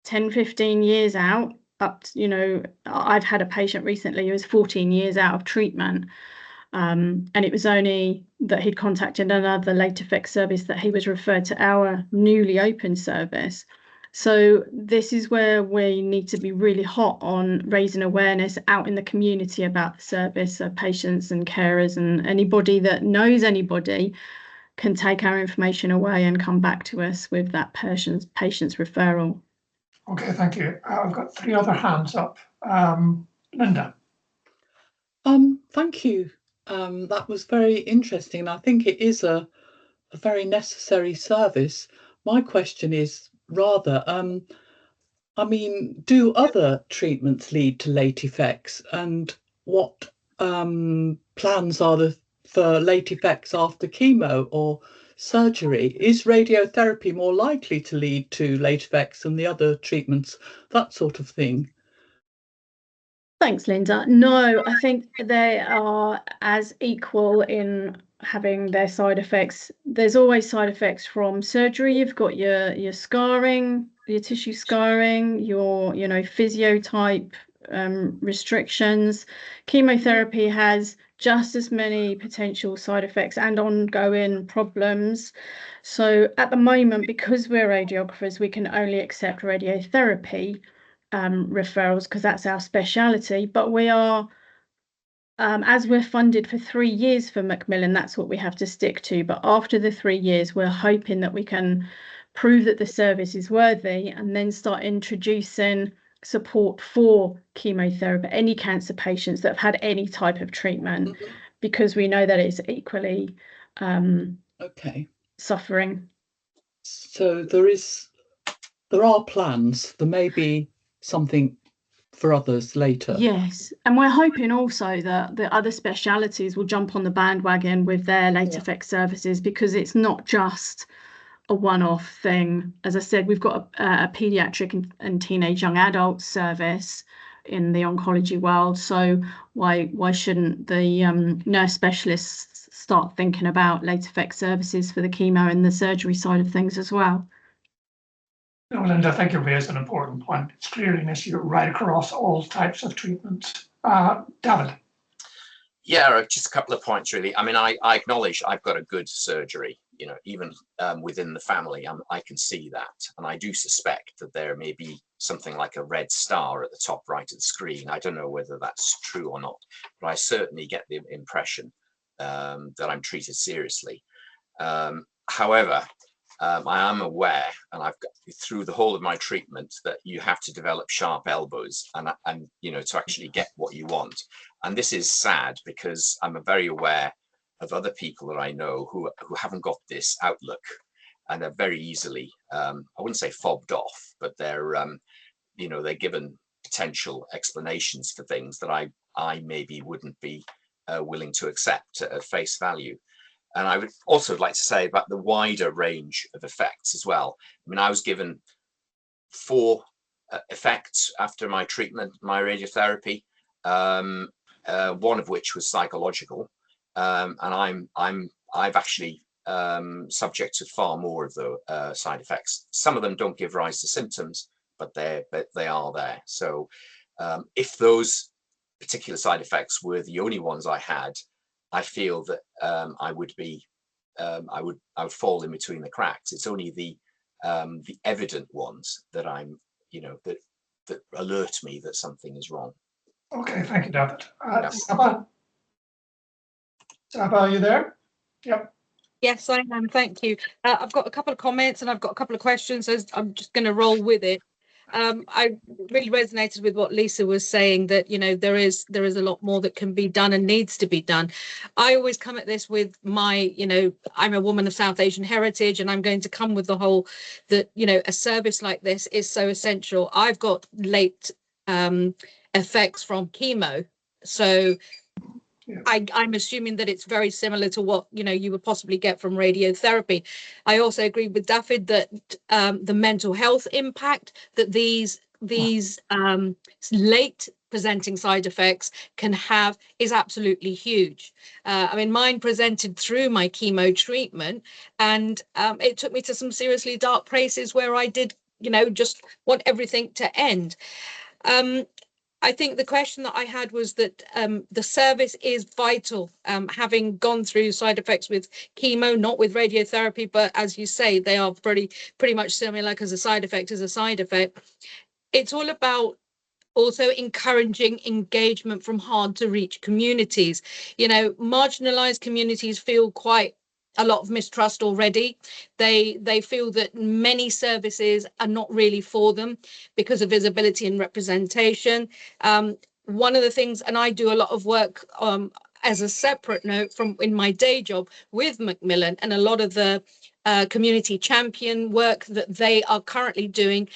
10, 15 years out, up to, I've had a patient recently who was 14 years out of treatment. And it was only that he'd contacted another late effect service that he was referred to our newly open service. So this is where we need to be really hot on raising awareness out in the community about the service. So patients and carers and anybody that knows anybody can take our information away and come back to us with that patient's referral. Okay, thank you. I've got 3 other hands up. Linda. Thank you. That was very interesting. I think it is a very necessary service. My question is rather, I mean, do other treatments lead to late effects, and what plans are there for late effects after chemo or surgery? Is radiotherapy more likely to lead to late effects than the other treatments? That sort of thing. Thanks, Linda. No, I think they are as equal in having their side effects. There's always side effects from surgery. You've got your scarring, your tissue scarring, your physiotype restrictions. Chemotherapy has just as many potential side effects and ongoing problems. So at the moment, because we're radiographers, we can only accept radiotherapy referrals because that's our speciality, but we are as we're funded for 3 years for Macmillan, that's what we have to stick to. But after the 3 years, we're hoping that we can prove that the service is worthy and then start introducing support for chemotherapy, any cancer patients that have had any type of treatment, because we know that it's equally suffering. So there are plans. There may be something for others later. Yes, and we're hoping also that the other specialities will jump on the bandwagon with their late effect services, because it's not just a one-off thing. As I said, we've got a paediatric and teenage young adult service in the oncology world, so why shouldn't the nurse specialists start thinking about late effect services for the chemo and the surgery side of things as well? No, Linda, I think you raised an important point. It's clearly an issue right across all types of treatments. David. Yeah, just a couple of points, really. I mean, I acknowledge I've got a good surgery, even within the family, I can see that. And I do suspect that there may be something like a red star at the top right of the screen. I don't know whether that's true or not, but I certainly get the impression that I'm treated seriously. However, I am aware, and I've got through the whole of my treatment, that you have to develop sharp elbows and to actually get what you want. And this is sad, because I'm very aware of other people that I know who haven't got this outlook, and are very easily, I wouldn't say fobbed off, but they're given potential explanations for things that I maybe wouldn't be willing to accept at face value. And I would also like to say about the wider range of effects as well. I mean, I was given 4 effects after my treatment, my radiotherapy, one of which was psychological, and I've actually subject to far more of the side effects. Some of them don't give rise to symptoms, but they are there. So if those particular side effects were the only ones I had, I feel that I would fall in between the cracks. It's only the evident ones that that alert me that something is wrong. Okay, thank you, David. Saba, are you there? Yep. Yes, I am. Thank you. I've got a couple of comments and I've got a couple of questions, so I'm just going to roll with it. I really resonated with what Lisa was saying, that there is a lot more that can be done and needs to be done. I always come at this with my I'm a woman of South Asian heritage, and I'm going to come with the whole that a service like this is so essential. I've got late effects from chemo, so I'm assuming that it's very similar to what you would possibly get from radiotherapy. I also agree with David that the mental health impact that these late presenting side effects can have is absolutely huge. I mean, mine presented through my chemo treatment, and it took me to some seriously dark places where I did just want everything to end. I think the question that I had was that the service is vital. Having gone through side effects with chemo, not with radiotherapy, but as you say, they are pretty much similar because a side effect is a side effect. It's all about also encouraging engagement from hard to reach communities. You know, marginalized communities feel quite a lot of mistrust already. They feel that many services are not really for them because of visibility and representation. One of the things, and I do a lot of work as a separate note from in my day job with Macmillan, and a lot of the community champion work that they are currently doing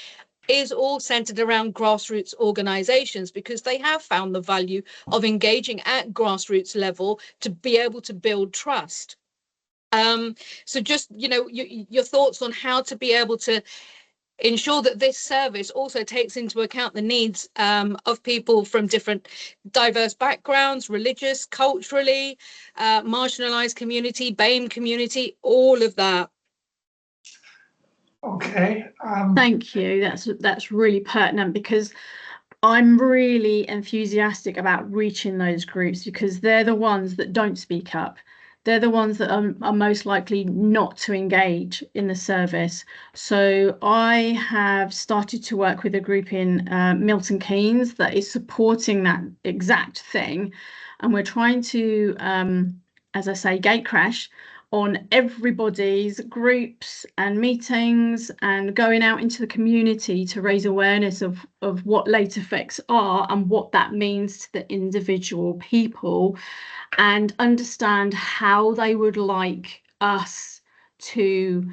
is all centered around grassroots organizations, because they have found the value of engaging at grassroots level to be able to build trust. So just, you know, your thoughts on how to be able to ensure that this service also takes into account the needs of people from different diverse backgrounds, religious, culturally, marginalized community, BAME community, all of that. Okay. Thank you. That's really pertinent, because I'm really enthusiastic about reaching those groups, because they're the ones that don't speak up. They're the ones that are most likely not to engage in the service. So I have started to work with a group in Milton Keynes that is supporting that exact thing. And we're trying to, as I say, gate crash on everybody's groups and meetings, and going out into the community to raise awareness of what late effects are and what that means to the individual people, and understand how they would like us to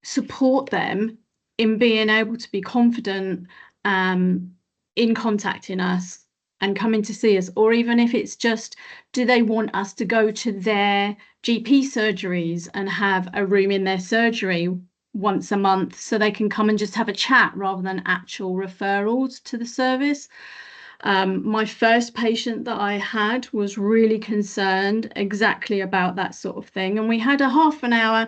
support them in being able to be confident in contacting us and coming to see us, or even if it's just, do they want us to go to their GP surgeries and have a room in their surgery once a month so they can come and just have a chat rather than actual referrals to the service. My first patient that I had was really concerned exactly about that sort of thing, and we had a half an hour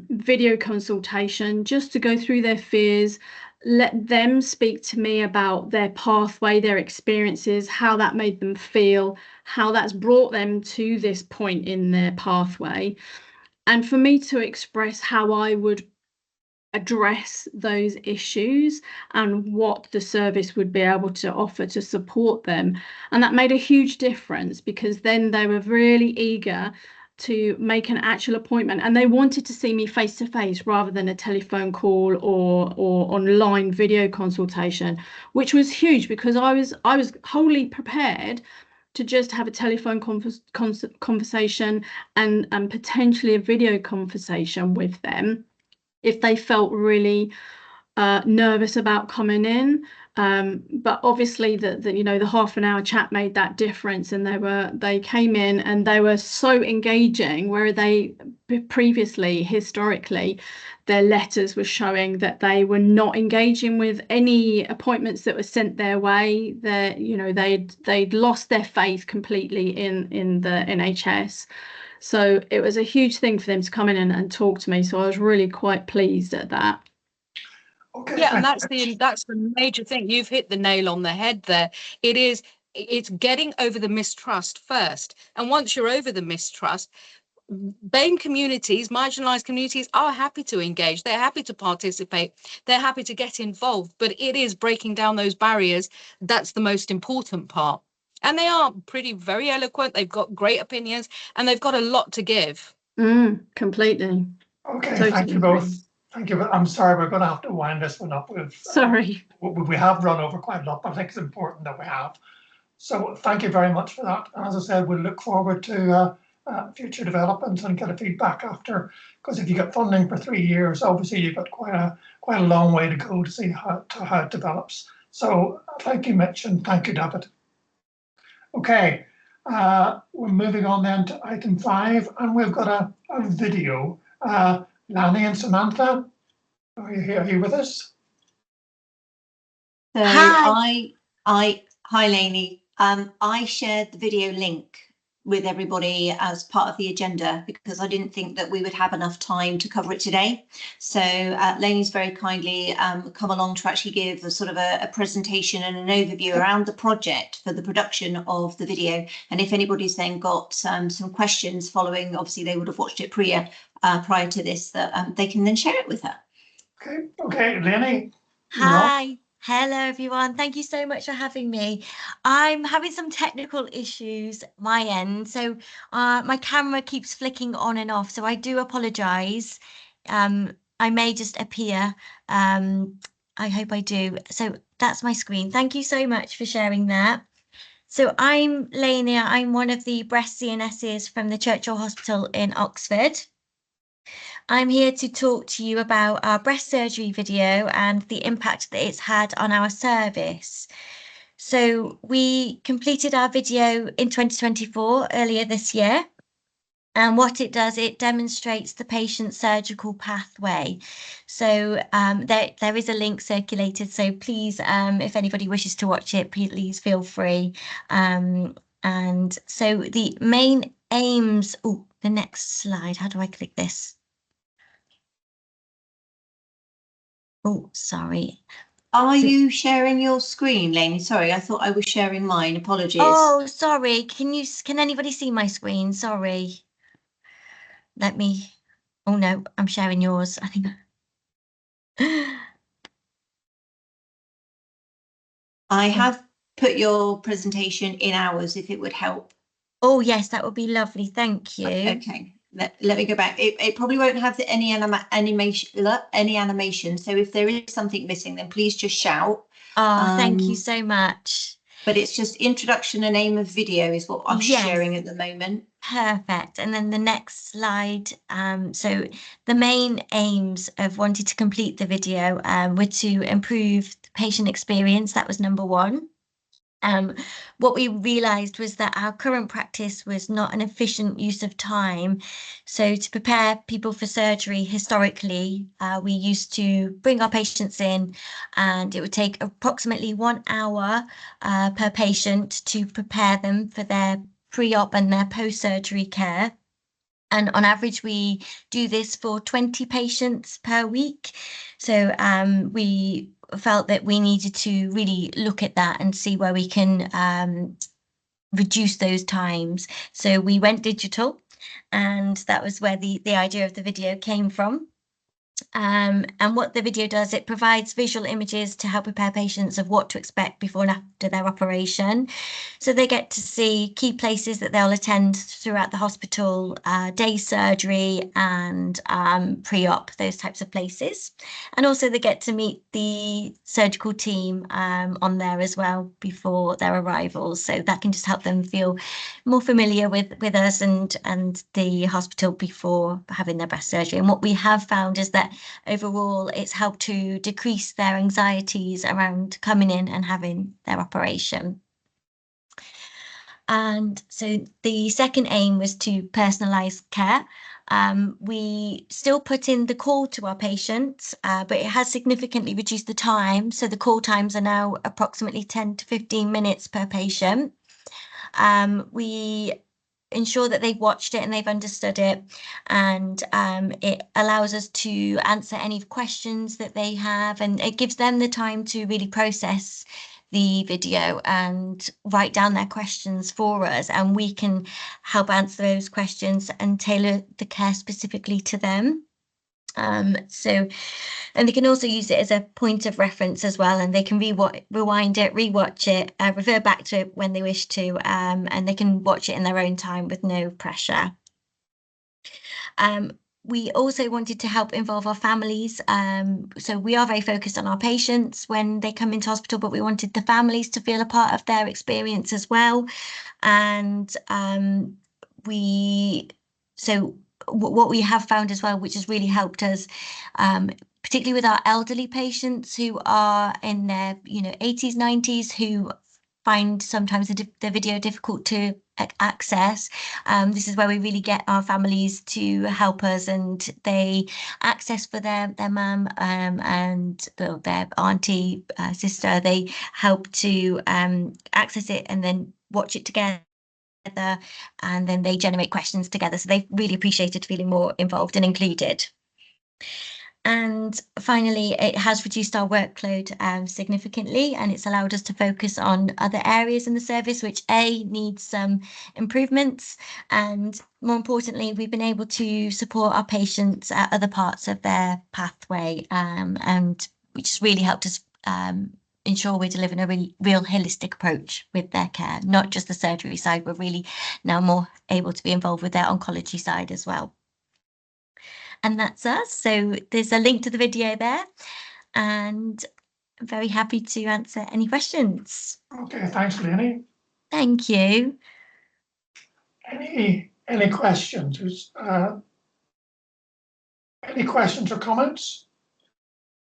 video consultation just to go through their fears, let them speak to me about their pathway, their experiences, how that made them feel, how that's brought them to this point in their pathway, and for me to express how I would address those issues and what the service would be able to offer to support them. And that made a huge difference, because then they were really eager to make an actual appointment, and they wanted to see me face to face rather than a telephone call or online video consultation, which was huge, because I was wholly prepared to just have a telephone conversation and potentially a video conversation with them if they felt really nervous about coming in. But obviously the half an hour chat made that difference, and they came in and they were so engaging, where they previously, historically, their letters were showing that they were not engaging with any appointments that were sent their way. They'd lost their faith completely in the NHS. So it was a huge thing for them to come in and talk to me. So I was really quite pleased at that. Okay. Yeah, and that's the major thing. You've hit the nail on the head there. It's getting over the mistrust first. And once you're over the mistrust, BAME communities, marginalized communities, are happy to engage. They're happy to participate. They're happy to get involved. But it is breaking down those barriers. That's the most important part. And they are very eloquent. They've got great opinions, and they've got a lot to give. Completely. Okay, Totally thank you both. Thank you. I'm sorry, we're going to have to wind this one up. Sorry. We have run over quite a lot, but I think it's important that we have. So thank you very much for that. And as I said, we'll look forward to future developments and get a feedback after, because if you get funding for 3 years, obviously you've got quite a long way to go to see how it develops. So thank you, Mitch, and thank you, David. Okay, we're moving on then to item 5, and we've got a video. Lanny and Samantha, are you here with us? So hi Lainey. I shared the video link with everybody as part of the agenda, because I didn't think that we would have enough time to cover it today. So Lainey's very kindly come along to actually give a sort of a presentation and an overview around the project for the production of the video. And if anybody's then got some questions following, obviously they would have watched it prior to this, that they can then share it with her. Okay, Lainey. Hi. Hello, everyone. Thank you so much for having me. I'm having some technical issues my end, so my camera keeps flicking on and off, so I do apologise. I may just appear. I hope I do. So that's my screen. Thank you so much for sharing that. So I'm Lainey. I'm one of the breast CNSs from the Churchill Hospital in Oxford. I'm here to talk to you about our breast surgery video and the impact that it's had on our service. So we completed our video in 2024, earlier this year. And what it does, it demonstrates the patient's surgical pathway. So there is a link circulated. So please, if anybody wishes to watch it, please feel free. And so the main aims, oh, the next slide, how do I click this? Oh, sorry. Are you sharing your screen, Lainey? Sorry, I thought I was sharing mine. Apologies. Oh, sorry. Can anybody see my screen? Sorry. Let me. Oh no, I'm sharing yours. I think. I have put your presentation in ours, if it would help. Oh yes, that would be lovely. Thank you. Okay. Let me go back. It probably won't have any animation. So if there is something missing, then please just shout. Oh, thank you so much. But it's just introduction and aim of video is what I'm sharing at the moment. Perfect. And then the next slide. So the main aims of wanting to complete the video were to improve the patient experience. That was number one. What we realised was that our current practice was not an efficient use of time. So to prepare people for surgery, historically, we used to bring our patients in and it would take approximately 1 hour per patient to prepare them for their pre-op and their post-surgery care. And on average, we do this for 20 patients per week. So we felt that we needed to really look at that and see where we can reduce those times. So we went digital, and that was where the idea of the video came from. And what the video does, it provides visual images to help prepare patients of what to expect before and after their operation. So they get to see key places that they'll attend throughout the hospital, day surgery and pre-op, those types of places. And also they get to meet the surgical team on there as well before their arrival. So that can just help them feel more familiar with us and the hospital before having their breast surgery. And what we have found is that overall it's helped to decrease their anxieties around coming in and having their operation. And so the second aim was to personalise care. We still put in the call to our patients, but it has significantly reduced the time. So the call times are now approximately 10 to 15 minutes per patient. We ensure that they've watched it and they've understood it, and it allows us to answer any questions that they have, and it gives them the time to really process the video and write down their questions for us, and we can help answer those questions and tailor the care specifically to them. And they can also use it as a point of reference as well, and they can rewind it, rewatch it, refer back to it when they wish to, and they can watch it in their own time with no pressure. We also wanted to help involve our families. So we are very focused on our patients when they come into hospital, but we wanted the families to feel a part of their experience as well. And what we have found as well, which has really helped us, particularly with our elderly patients who are in their 80s, 90s, who find sometimes the video difficult to access. This is where we really get our families to help us, and they access for their mum and their auntie, sister. They help to access it and then watch it together. together, and then they generate questions together. So they've really appreciated feeling more involved and included. And finally, it has reduced our workload significantly, and it's allowed us to focus on other areas in the service, which needs some improvements. And more importantly, we've been able to support our patients at other parts of their pathway, and which has really helped us ensure we're delivering a real holistic approach with their care, not just the surgery side. We're really now more able to be involved with their oncology side as well. And that's us. So there's a link to the video there, and I'm very happy to answer any questions. Okay, thanks, Leonie. Thank you. Any questions? Any questions or comments?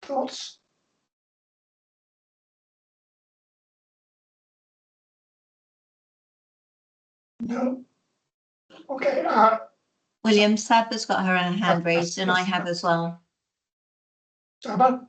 Thoughts? No. Okay. William, Saba's got her hand raised, and I have as well. Saba?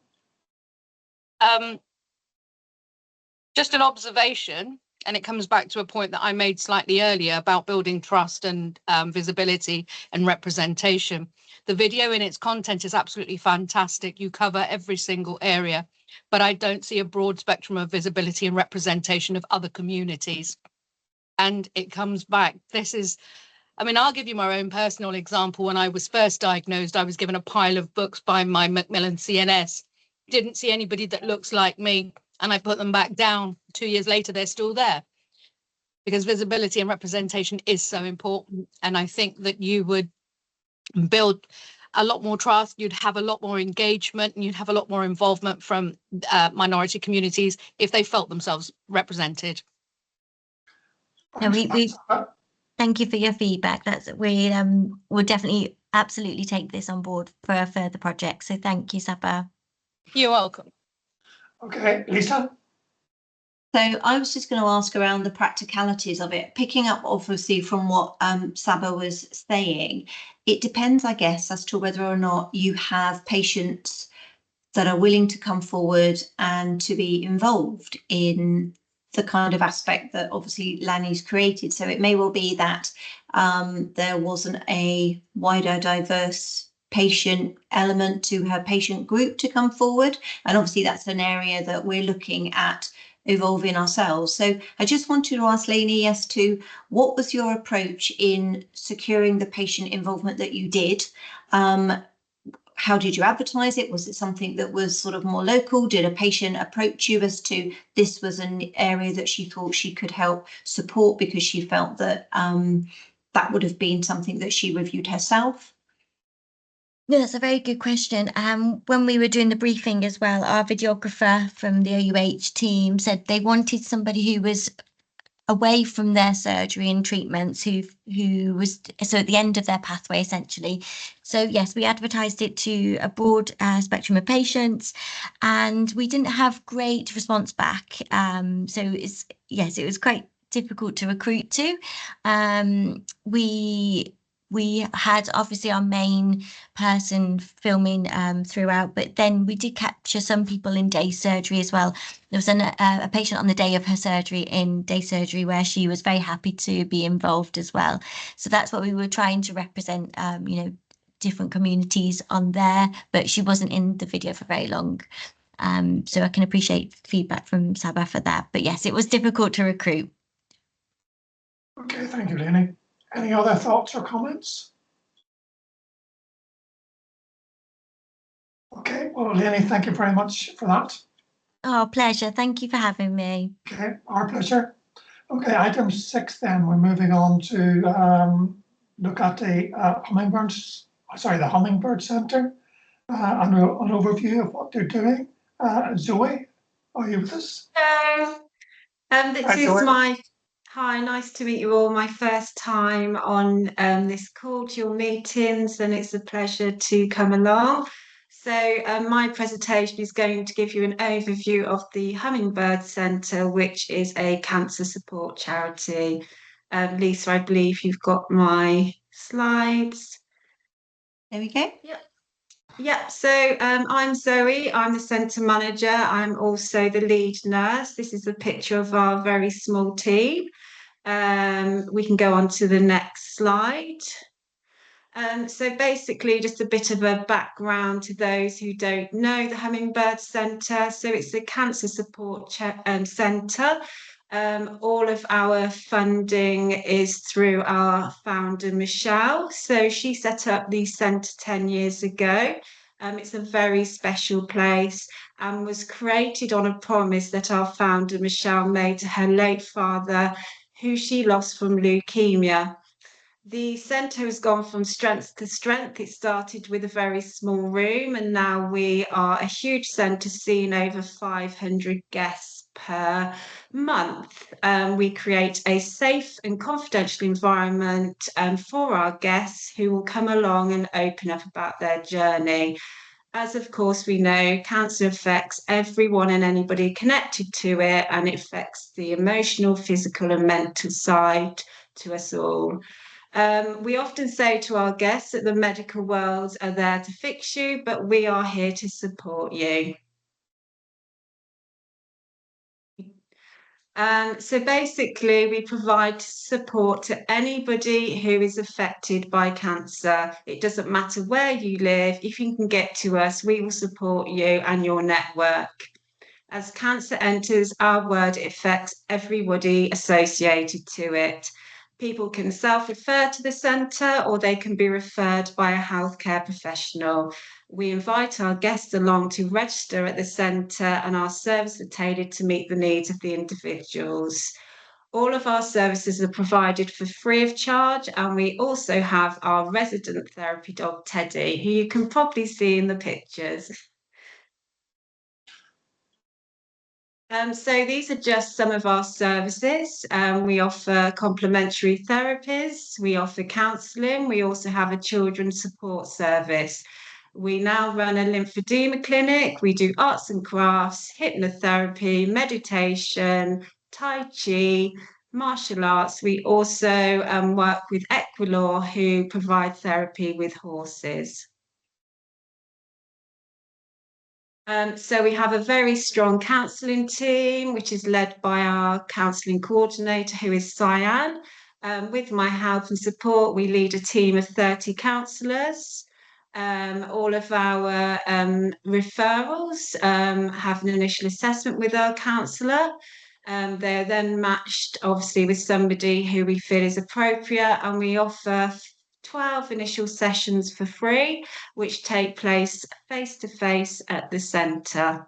Just an observation, and it comes back to a point that I made slightly earlier about building trust and visibility and representation. The video in its content is absolutely fantastic. You cover every single area, but I don't see a broad spectrum of visibility and representation of other communities. And it comes back, I mean, I'll give you my own personal example. When I was first diagnosed, I was given a pile of books by my Macmillan CNS. Didn't see anybody that looks like me, and I put them back down. 2 years later, they're still there, because visibility and representation is so important. And I think that you would build a lot more trust, you'd have a lot more engagement, and you'd have a lot more involvement from minority communities if they felt themselves represented. No, we thank you for your feedback. We'll definitely absolutely take this on board for a further project. So thank you, Saba. You're welcome. Okay, Lisa? So I was just going to ask around the practicalities of it, picking up obviously from what Saba was saying. It depends, I guess, as to whether or not you have patients that are willing to come forward and to be involved in the kind of aspect that obviously Lanny's created. So it may well be that there wasn't a wider, diverse patient element to her patient group to come forward. And obviously that's an area that we're looking at evolving ourselves. So I just wanted to ask Lainey as to what was your approach in securing the patient involvement that you did? How did you advertise it? Was it something that was sort of more local? Did a patient approach you as to this was an area that she thought she could help support because she felt that that would have been something that she reviewed herself? Yeah, that's a very good question. When we were doing the briefing as well, our videographer from the OUH team said they wanted somebody who was away from their surgery and treatments, who was so at the end of their pathway essentially. So yes, we advertised it to a broad spectrum of patients, and we didn't have great response back. So it was quite difficult to recruit to. We had obviously our main person filming throughout, but then we did capture some people in day surgery as well. There was a patient on the day of her surgery in day surgery where she was very happy to be involved as well. So that's what we were trying to represent, different communities on there, but she wasn't in the video for very long. So I can appreciate feedback from Saba for that. But yes, it was difficult to recruit. Okay, thank you, Lainey. Any other thoughts or comments? Okay, well, Lainey, thank you very much for that. Oh, pleasure. Thank you for having me. Okay, our pleasure. Okay, item 6 then, we're moving on to look at the Hummingbird Centre, and an overview of what they're doing. Zoe, are you with us? Hi, nice to meet you all. My first time on this call to your meetings, and it's a pleasure to come along. So my presentation is going to give you an overview of the Hummingbird Centre, which is a cancer support charity. Lisa, I believe you've got my slides. There we go. Yeah, so I'm Zoe, I'm the centre manager. I'm also the lead nurse. This is a picture of our very small team. We can go on to the next slide. So basically, just a bit of a background to those who don't know the Hummingbird Centre. So it's a cancer support centre. All of our funding is through our founder, Michelle. So she set up the centre 10 years ago. It's a very special place and was created on a promise that our founder, Michelle, made to her late father, who she lost from leukemia. The centre has gone from strength to strength. It started with a very small room, and now we are a huge centre seeing over 500 guests per month. We create a safe and confidential environment for our guests who will come along and open up about their journey. As of course we know, cancer affects everyone and anybody connected to it, and it affects the emotional, physical and mental side to us all. We often say to our guests that the medical world are there to fix you, but we are here to support you. So basically, we provide support to anybody who is affected by cancer. It doesn't matter where you live. If you can get to us, we will support you and your network. As cancer enters our world, it affects everybody associated to it. People can self-refer to the centre or they can be referred by a healthcare professional. We invite our guests along to register at the centre, and our services are tailored to meet the needs of the individuals. All of our services are provided for free of charge, and we also have our resident therapy dog, Teddy, who you can probably see in the pictures. So these are just some of our services. We offer complementary therapies, we offer counselling, we also have a children's support service. We now run a lymphedema clinic, we do arts and crafts, hypnotherapy, meditation, Tai Chi, martial arts. We also work with Equilor, who provide therapy with horses. So we have a very strong counselling team, which is led by our counselling coordinator, who is Cyan. With my help and support, we lead a team of 30 counsellors. All of our referrals have an initial assessment with our counsellor. They're then matched, obviously, with somebody who we feel is appropriate, and we offer 12 initial sessions for free, which take place face-to-face at the centre.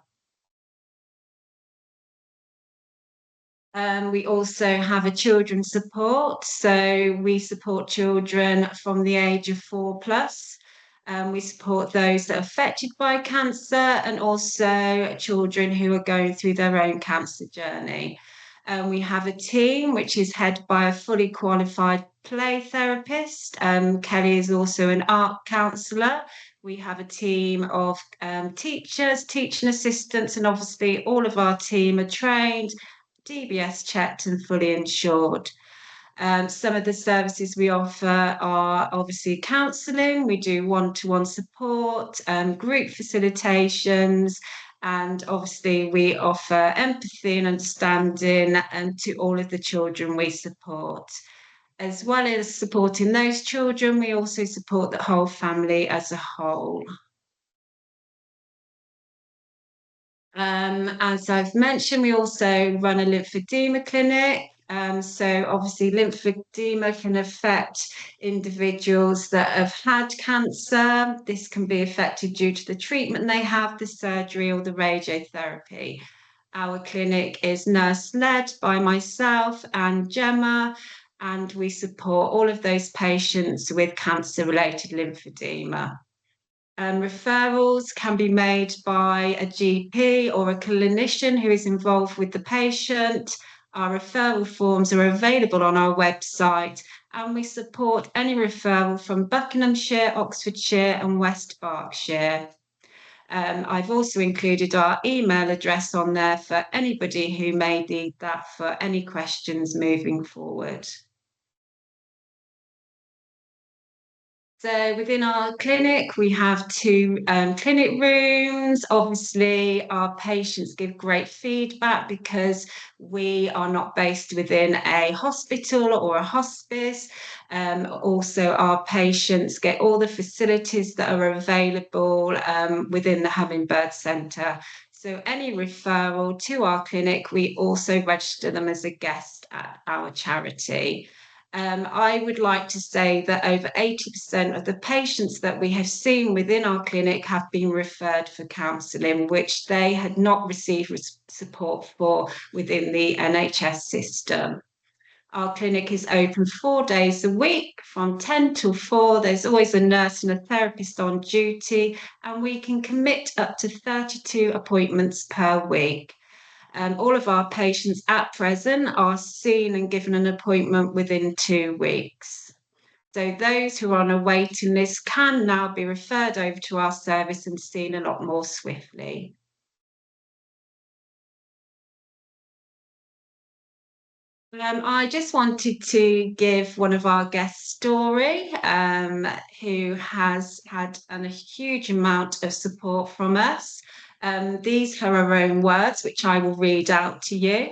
We also have a children's support, so we support children from the age of 4+. We support those that are affected by cancer and also children who are going through their own cancer journey. We have a team which is headed by a fully qualified play therapist. Kelly is also an art counsellor. We have a team of teachers, teaching assistants, and obviously all of our team are trained, DBS checked and fully insured. Some of the services we offer are obviously counselling. We do one-to-one support, group facilitations, and obviously we offer empathy and understanding to all of the children we support. As well as supporting those children, we also support the whole family as a whole. As I've mentioned, we also run a lymphedema clinic. So obviously lymphedema can affect individuals that have had cancer. This can be affected due to the treatment they have, the surgery or the radiotherapy. Our clinic is nurse-led by myself and Gemma, and we support all of those patients with cancer-related lymphedema. Referrals can be made by a GP or a clinician who is involved with the patient. Our referral forms are available on our website, and we support any referral from Buckinghamshire, Oxfordshire and West Berkshire. I've also included our email address on there for anybody who may need that for any questions moving forward. So within our clinic, we have 2 clinic rooms. Obviously, our patients give great feedback because we are not based within a hospital or a hospice. Also, our patients get all the facilities that are available within the Hummingbird Centre. So any referral to our clinic, we also register them as a guest at our charity. I would like to say that over 80% of the patients that we have seen within our clinic have been referred for counselling, which they had not received support for within the NHS system. Our clinic is open 4 days a week from 10 till 4. There's always a nurse and a therapist on duty, and we can commit up to 32 appointments per week. All of our patients at present are seen and given an appointment within 2 weeks. So those who are on a waiting list can now be referred over to our service and seen a lot more swiftly. I just wanted to give one of our guest story, who has had a huge amount of support from us. These are her own words, which I will read out to you.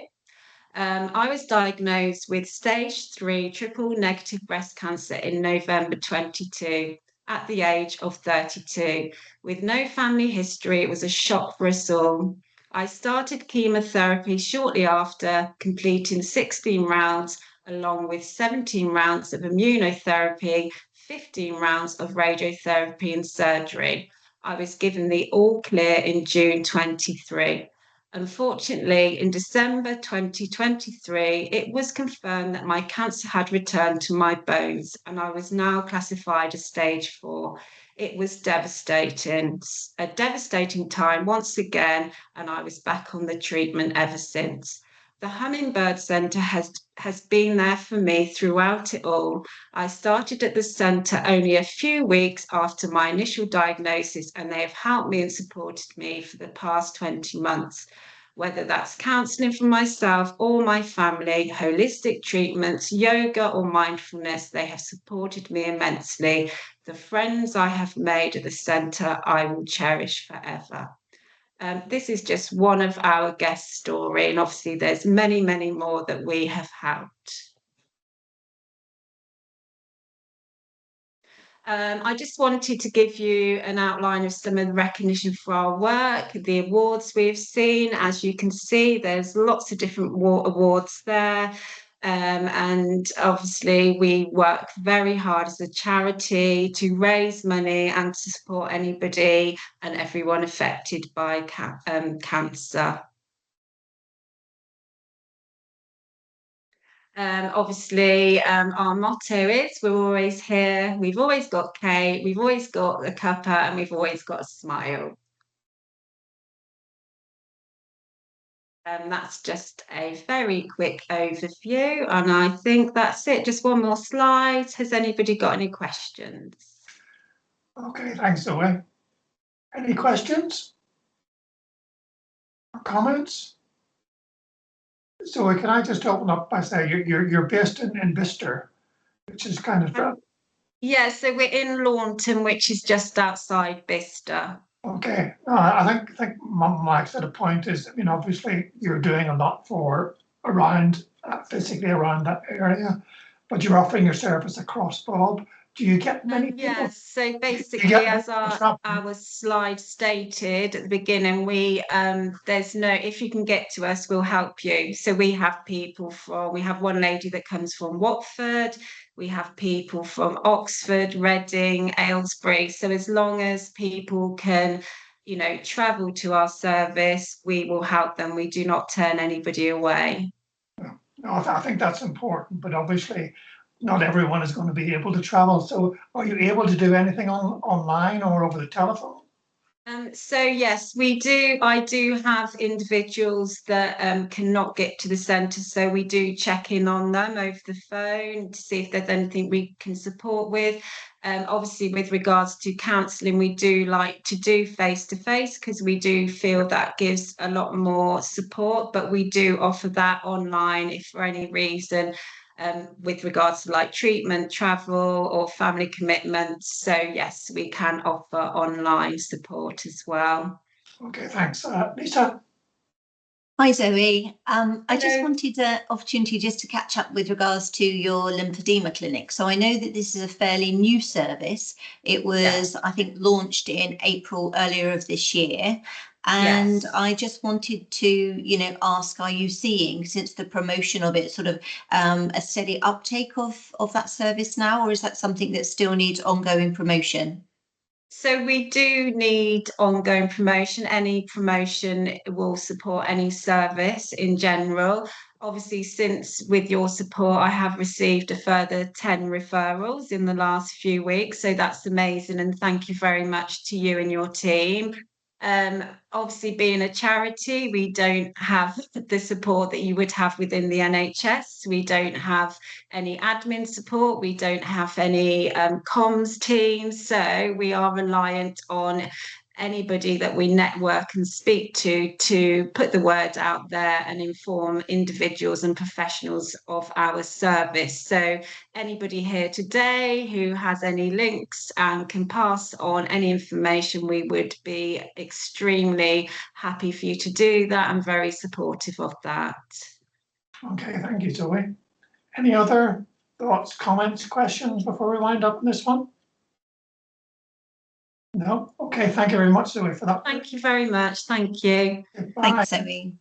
I was diagnosed with stage 3 triple negative breast cancer in November 22 at the age of 32. With no family history, it was a shock for us all. I started chemotherapy shortly after, completing 16 rounds, along with 17 rounds of immunotherapy, 15 rounds of radiotherapy and surgery. I was given the all clear in June 23. Unfortunately, in December 2023, it was confirmed that my cancer had returned to my bones and I was now classified as stage 4. It was devastating, a devastating time once again, and I was back on the treatment ever since. The Hummingbird Centre has been there for me throughout it all. I started at the centre only a few weeks after my initial diagnosis, and they have helped me and supported me for the past 20 months. Whether that's counselling for myself or my family, holistic treatments, yoga or mindfulness, they have supported me immensely. The friends I have made at the centre, I will cherish forever. This is just one of our guest story, and obviously there's many, many more that we have helped. I just wanted to give you an outline of some of the recognition for our work, the awards we've seen. As you can see, there's lots of different awards there. And obviously we work very hard as a charity to raise money and to support anybody and everyone affected by cancer. Obviously, our motto is we're always here, we've always got Kate, we've always got a cuppa, and we've always got a smile. That's just a very quick overview, and I think that's it. Just one more slide. Has anybody got any questions? Okay, thanks, Zoe. Any questions or comments? Zoe, can I just open up by saying you're based in Bicester, which is kind of yeah, so we're in Launton, which is just outside Bicester. Okay, I think my sort of point is, I mean, obviously you're doing a lot for around, physically around that area, but you're offering your service across Bob. Do you get many people? Yes, so basically, as our slide stated at the beginning, there's no, if you can get to us, we'll help you. So we have people we have one lady that comes from Watford, we have people from Oxford, Reading, Aylesbury. So as long as people can, travel to our service, we will help them. We do not turn anybody away. No, I think that's important, but obviously not everyone is going to be able to travel. So are you able to do anything online or over the telephone? So yes, we do. I do have individuals that cannot get to the centre, so we do check in on them over the phone to see if there's anything we can support with. Obviously, with regards to counselling, we do like to do face-to-face because we do feel that gives a lot more support, but we do offer that online if for any reason with regards to like treatment, travel, or family commitments. So yes, we can offer online support as well. Okay, thanks. Lisa? Hi Zoe. I just Hello. wanted an opportunity just to catch up with regards to your lymphedema clinic. So I know that this is a fairly new service. It was, Yes. I think, launched in April earlier of this year. And Yes. I just wanted to, ask, are you seeing, since the promotion of it, sort of a steady uptake of that service now, or is that something that still needs ongoing promotion? So we do need ongoing promotion. Any promotion will support any service in general. Obviously, since with your support, I have received a further 10 referrals in the last few weeks. So that's amazing. And thank you very much to you and your team. Obviously, being a charity, we don't have the support that you would have within the NHS. We don't have any admin support. We don't have any comms teams. So we are reliant on anybody that we network and speak to put the word out there and inform individuals and professionals of our service. So anybody here today who has any links and can pass on any information, we would be extremely happy for you to do that and very supportive of that. Okay, thank you, Zoe. Any other thoughts, comments, questions before we wind up on this one? No? Okay, thank you very much, Zoe, for that. Thank you very much. Thank you. Bye. Thanks, Zoe.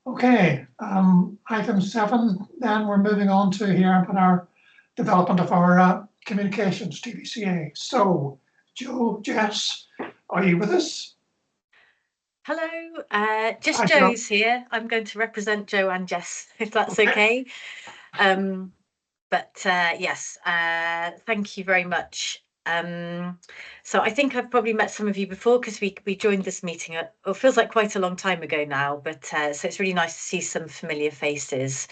Okay, item 7, then we're moving on to here on our development of our communications, TVCA. So, Joe, Jess, are you with us? Hello, just Hi, Joe's here. I'm going to represent Joe and Jess, if that's okay. Yes, thank you very much. So I think I've probably met some of you before because we joined this meeting it feels like quite a long time ago now, but so it's really nice to see some familiar faces.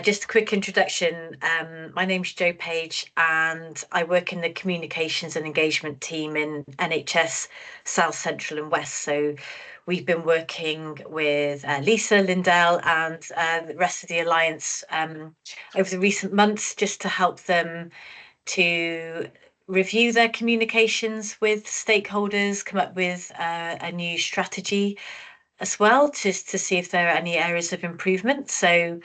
Just a quick introduction. My name's Jo Page and I work in the communications and engagement team in NHS South Central and West. So we've been working with Lisa, Lindell and the rest of the Alliance over the recent months just to help them to review their communications with stakeholders, come up with a new strategy as well to see if there are any areas of improvement. So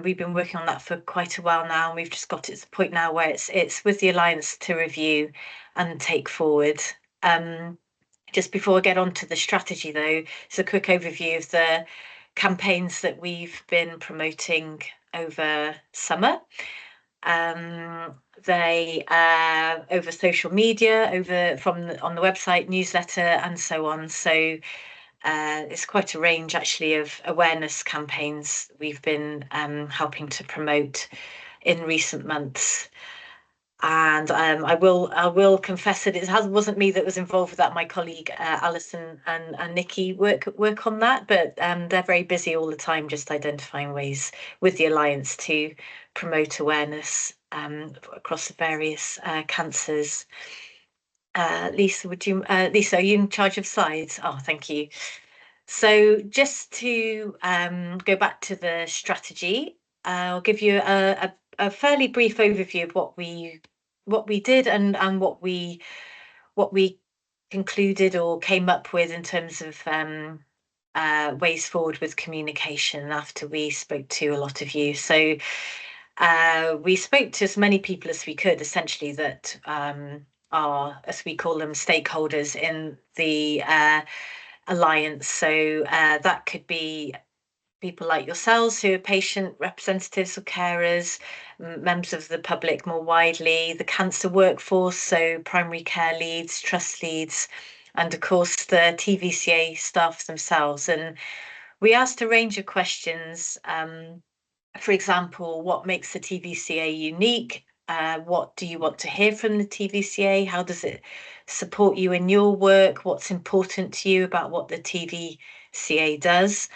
we've been working on that for quite a while now, and we've just got it to the point now where it's with the Alliance to review and take forward. Just before I get on to the strategy though, it's a quick overview of the campaigns that we've been promoting over summer. They over social media, on the website, newsletter, and so on. So it's quite a range actually of awareness campaigns we've been helping to promote in recent months. And I will confess that it wasn't me that was involved with that. My colleague Alison and Nikki work on that, but they're very busy all the time, just identifying ways with the Alliance to promote awareness across the various cancers. Lisa, Lisa, are you in charge of slides? Oh, thank you. So just to go back to the strategy, I'll give you a fairly brief overview of what we did and what we concluded or came up with in terms of ways forward with communication after we spoke to a lot of you. So we spoke to as many people as we could, essentially, that are, as we call them, stakeholders in the Alliance. So that could be people like yourselves who are patient representatives or carers, members of the public more widely, the cancer workforce, so primary care leads, trust leads, and of course the TVCA staff themselves. And we asked a range of questions. For example, what makes the TVCA unique? What do you want to hear from the TVCA? How does it support you in your work? What's important to you about what the TVCA does?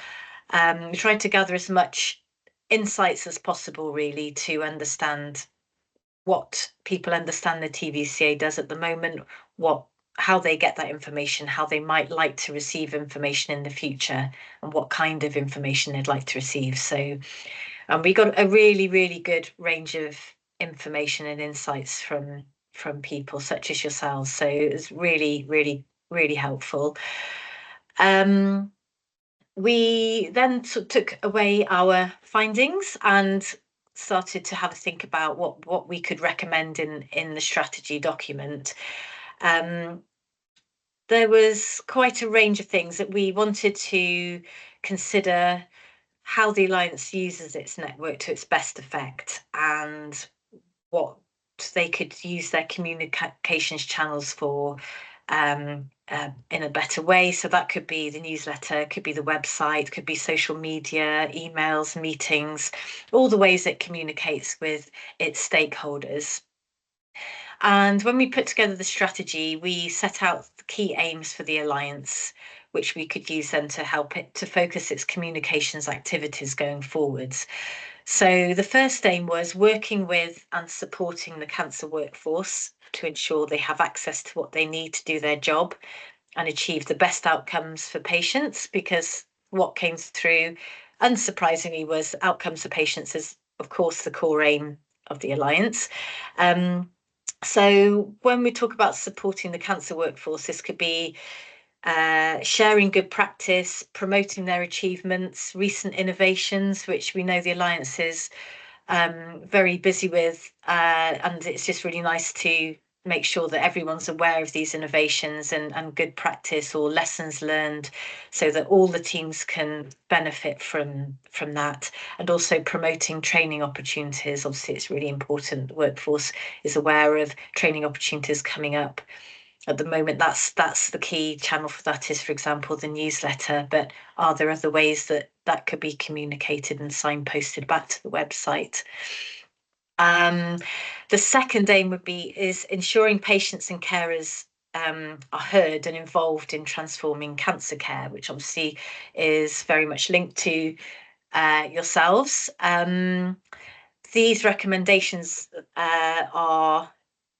We tried to gather as much insights as possible, really, to understand what people understand the TVCA does at the moment, how they get that information, how they might like to receive information in the future, and what kind of information they'd like to receive. So And we got a really good range of information and insights from people such as yourselves. So it was really helpful. We then took away our findings and started to have a think about what we could recommend in the strategy document. There was quite a range of things that we wanted to consider: how the Alliance uses its network to its best effect, and what they could use their communications channels for in a better way. So that could be the newsletter, could be the website, could be social media, emails, meetings, all the ways it communicates with its stakeholders. And when we put together the strategy, we set out the key aims for the Alliance, which we could use then to help it to focus its communications activities going forwards. So the first aim was working with and supporting the cancer workforce to ensure they have access to what they need to do their job and achieve the best outcomes for patients, because what came through, unsurprisingly, was outcomes for patients is, of course, the core aim of the Alliance. So when we talk about supporting the cancer workforce, this could be sharing good practice, promoting their achievements, recent innovations, which we know the Alliance is very busy with, and it's just really nice to make sure that everyone's aware of these innovations and good practice or lessons learned, so that all the teams can benefit from that. And also promoting training opportunities. Obviously, it's really important the workforce is aware of training opportunities coming up. At the moment, that's the key channel for that is, for example, the newsletter. But are there other ways that could be communicated and signposted back to the website? The second aim is ensuring patients and carers are heard and involved in transforming cancer care, which obviously is very much linked to yourselves. These recommendations are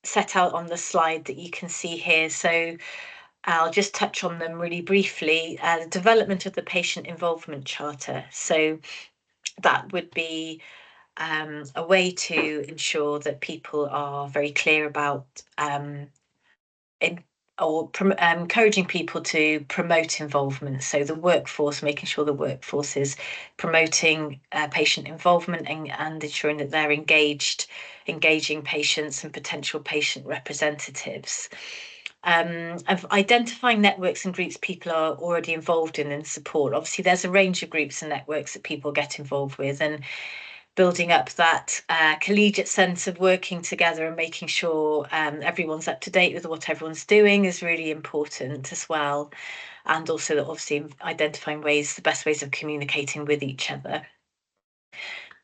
set out on the slide that you can see here. So I'll just touch on them really briefly. The development of the patient involvement charter. So that would be a way to ensure that people are very clear about encouraging people to promote involvement. So the workforce, making sure the workforce is promoting patient involvement and ensuring that they're engaging patients and potential patient representatives. Of identifying networks and groups people are already involved in and support. Obviously, there's a range of groups and networks that people get involved with, and building up that collegiate sense of working together and making sure everyone's up to date with what everyone's doing is really important as well. And also that obviously identifying the best ways of communicating with each other.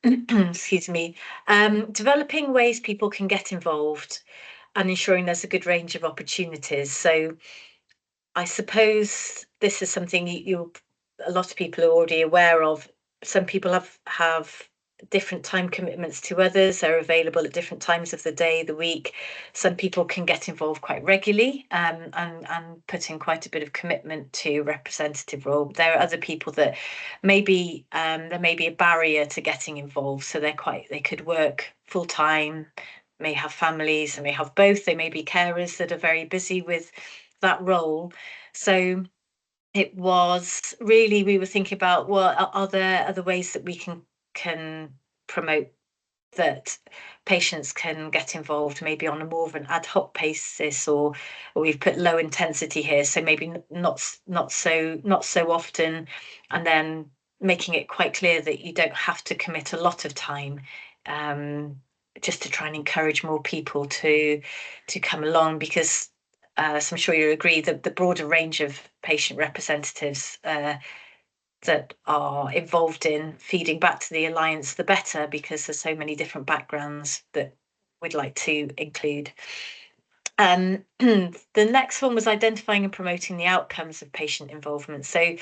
Excuse me. Developing ways people can get involved and ensuring there's a good range of opportunities. So I suppose this is something a lot of people are already aware of. Some people have different time commitments to others. They're available at different times of the day, the week. Some people can get involved quite regularly and put in quite a bit of commitment to representative role. There are other people that maybe there may be a barrier to getting involved, so they could work full time, may have families, they may have both. They may be carers that are very busy with that role. So it was really, we were thinking about, well, are there other ways that we can promote that patients can get involved, maybe on a more of an ad hoc basis, or we've put low intensity here, so maybe not so often, and then making it quite clear that you don't have to commit a lot of time, just to try and encourage more people to come along, because as I'm sure you agree that the broader range of patient representatives that are involved in feeding back to the Alliance, the better, because there's so many different backgrounds that we'd like to include. The next one was identifying and promoting the outcomes of patient involvement. So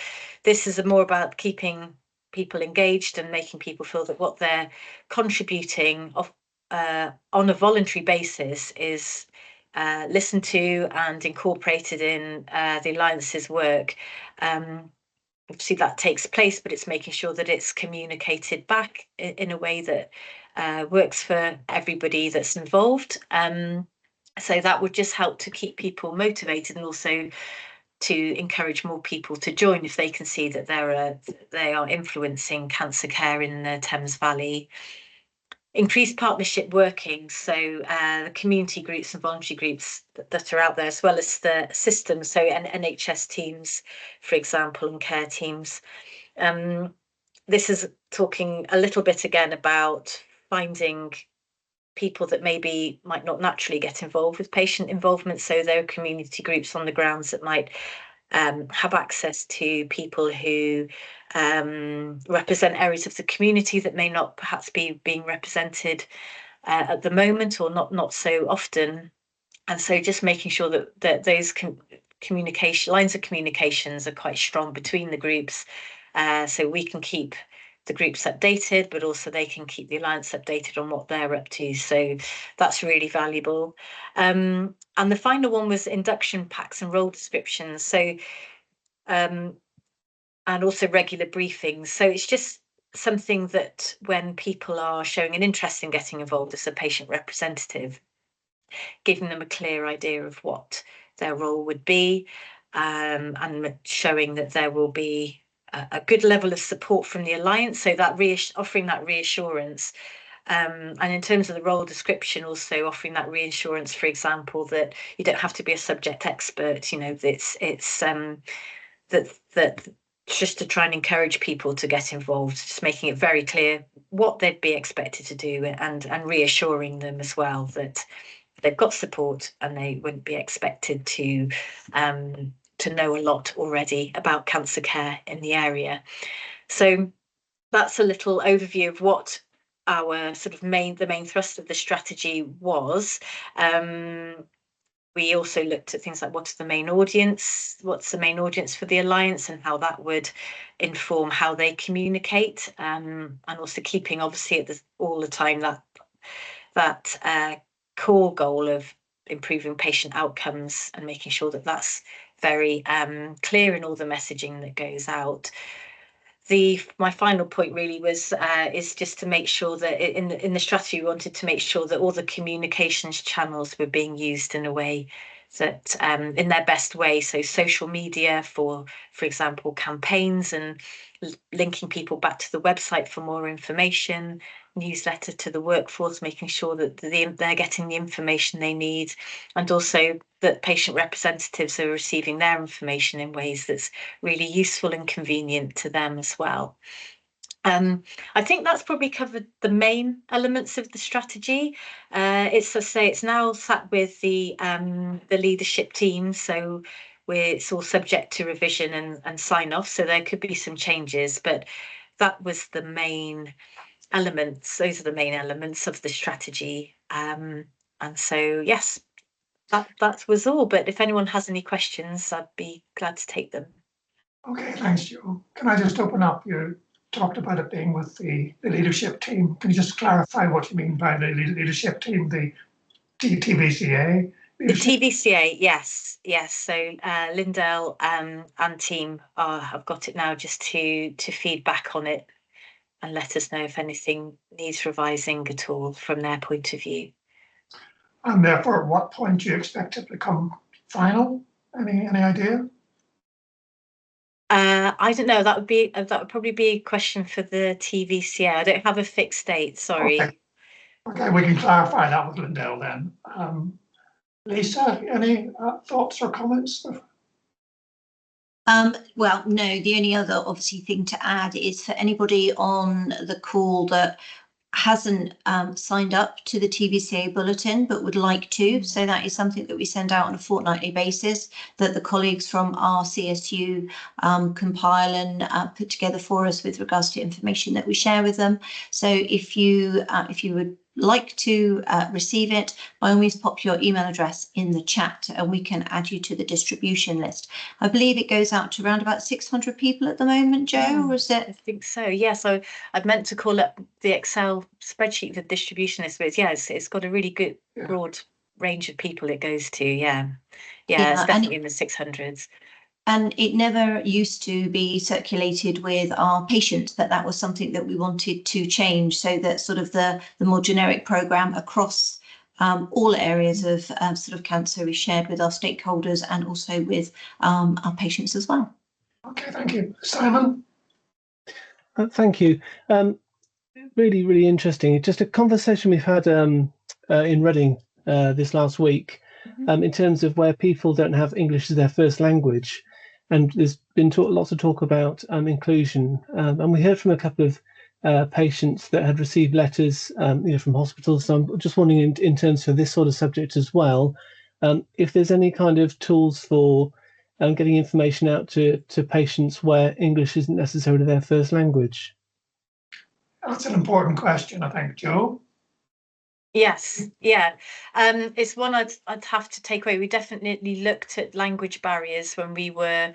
this is more about keeping people engaged and making people feel that what they're contributing on a voluntary basis is listened to and incorporated in the Alliance's work. obviously that takes place, but it's making sure that it's communicated back in a way that works for everybody that's involved. So that would just help to keep people motivated, and also to encourage more people to join if they can see that they are influencing cancer care in the Thames Valley. Increased partnership working, so the community groups and voluntary groups that are out there, as well as the systems, so NHS teams, for example, and care teams. This is talking a little bit again about finding people that maybe might not naturally get involved with patient involvement, so there are community groups on the grounds that might have access to people who represent areas of the community that may not perhaps be being represented at the moment, or not so often. And so just making sure that those communication lines of communications are quite strong between the groups, so we can keep the groups updated, but also they can keep the Alliance updated on what they're up to. So that's really valuable. And the final one was induction packs and role descriptions. So and also regular briefings. So it's just something that when people are showing an interest in getting involved as a patient representative, giving them a clear idea of what their role would be, and showing that there will be a good level of support from the Alliance, so that offering that reassurance. And in terms of the role description, also offering that reassurance, for example, that you don't have to be a subject expert, you know, it's that just to try and encourage people to get involved, just making it very clear what they'd be expected to do, and reassuring them as well that they've got support and they wouldn't be expected to know a lot already about cancer care in the area. So that's a little overview of what our sort of the main thrust of the strategy was. We also looked at things like what's the main audience for the Alliance, and how that would inform how they communicate, and also keeping obviously all the time that core goal of improving patient outcomes, and making sure that that's very clear in all the messaging that goes out. My final point really was is just to make sure that in the strategy we wanted to make sure that all the communications channels were being used in a way that in their best way. So social media for example, campaigns, and linking people back to the website for more information, newsletter to the workforce, making sure that they're getting the information they need, and also that patient representatives are receiving their information in ways that's really useful and convenient to them as well. I think that's probably covered the main elements of the strategy. It's now sat with the leadership team, so it's all subject to revision and sign off, so there could be some changes, but that was the main elements. Those are the main elements of the strategy. And so yes, that was all, but if anyone has any questions, I'd be glad to take them. Okay, thanks, Jo. Can I just open up? You talked about it being with the leadership team. Can you just clarify what you mean by the leadership team, the TVCA? The TVCA, yes. So Lindell and team have got it now, just to feed back on it and let us know if anything needs revising at all from their point of view. And therefore, at what point do you expect it to become final? Any idea? I don't know. That would probably be a question for the TVCA. I don't have a fixed date. Sorry. Okay, we can clarify that with Lindell then. Lisa, any thoughts or comments? Well, no, the only other obviously thing to add is for anybody on the call that hasn't signed up to the TVCA bulletin but would like to. So that is something that we send out on a fortnightly basis, that the colleagues from our CSU compile and put together for us with regards to information that we share with them. So if you would like to receive it, by all means pop your email address in the chat and we can add you to the distribution list. I believe it goes out to around about 600 people at the moment, Jo, or is it? I think so, yeah. So I'd meant to call up the Excel spreadsheet, the distribution list, but yeah, it's got a really good broad range of people it goes to. Yeah, it's definitely in the 600s. And it never used to be circulated with our patients, that was something that we wanted to change, so that sort of the more generic programme across all areas of sort of cancer is shared with our stakeholders and also with our patients as well. Okay, thank you. Simon? Thank you. Really, really interesting. Just a conversation we've had in Reading this last week in terms of where people don't have English as their first language. And there's been lots of talk about inclusion. And we heard from a couple of patients that had received letters from hospitals. So I'm just wondering in terms of this sort of subject as well, if there's any kind of tools for getting information out to patients where English isn't necessarily their first language. That's an important question, I think. Jo? Yes, yeah. It's one I'd have to take away. We definitely looked at language barriers when we were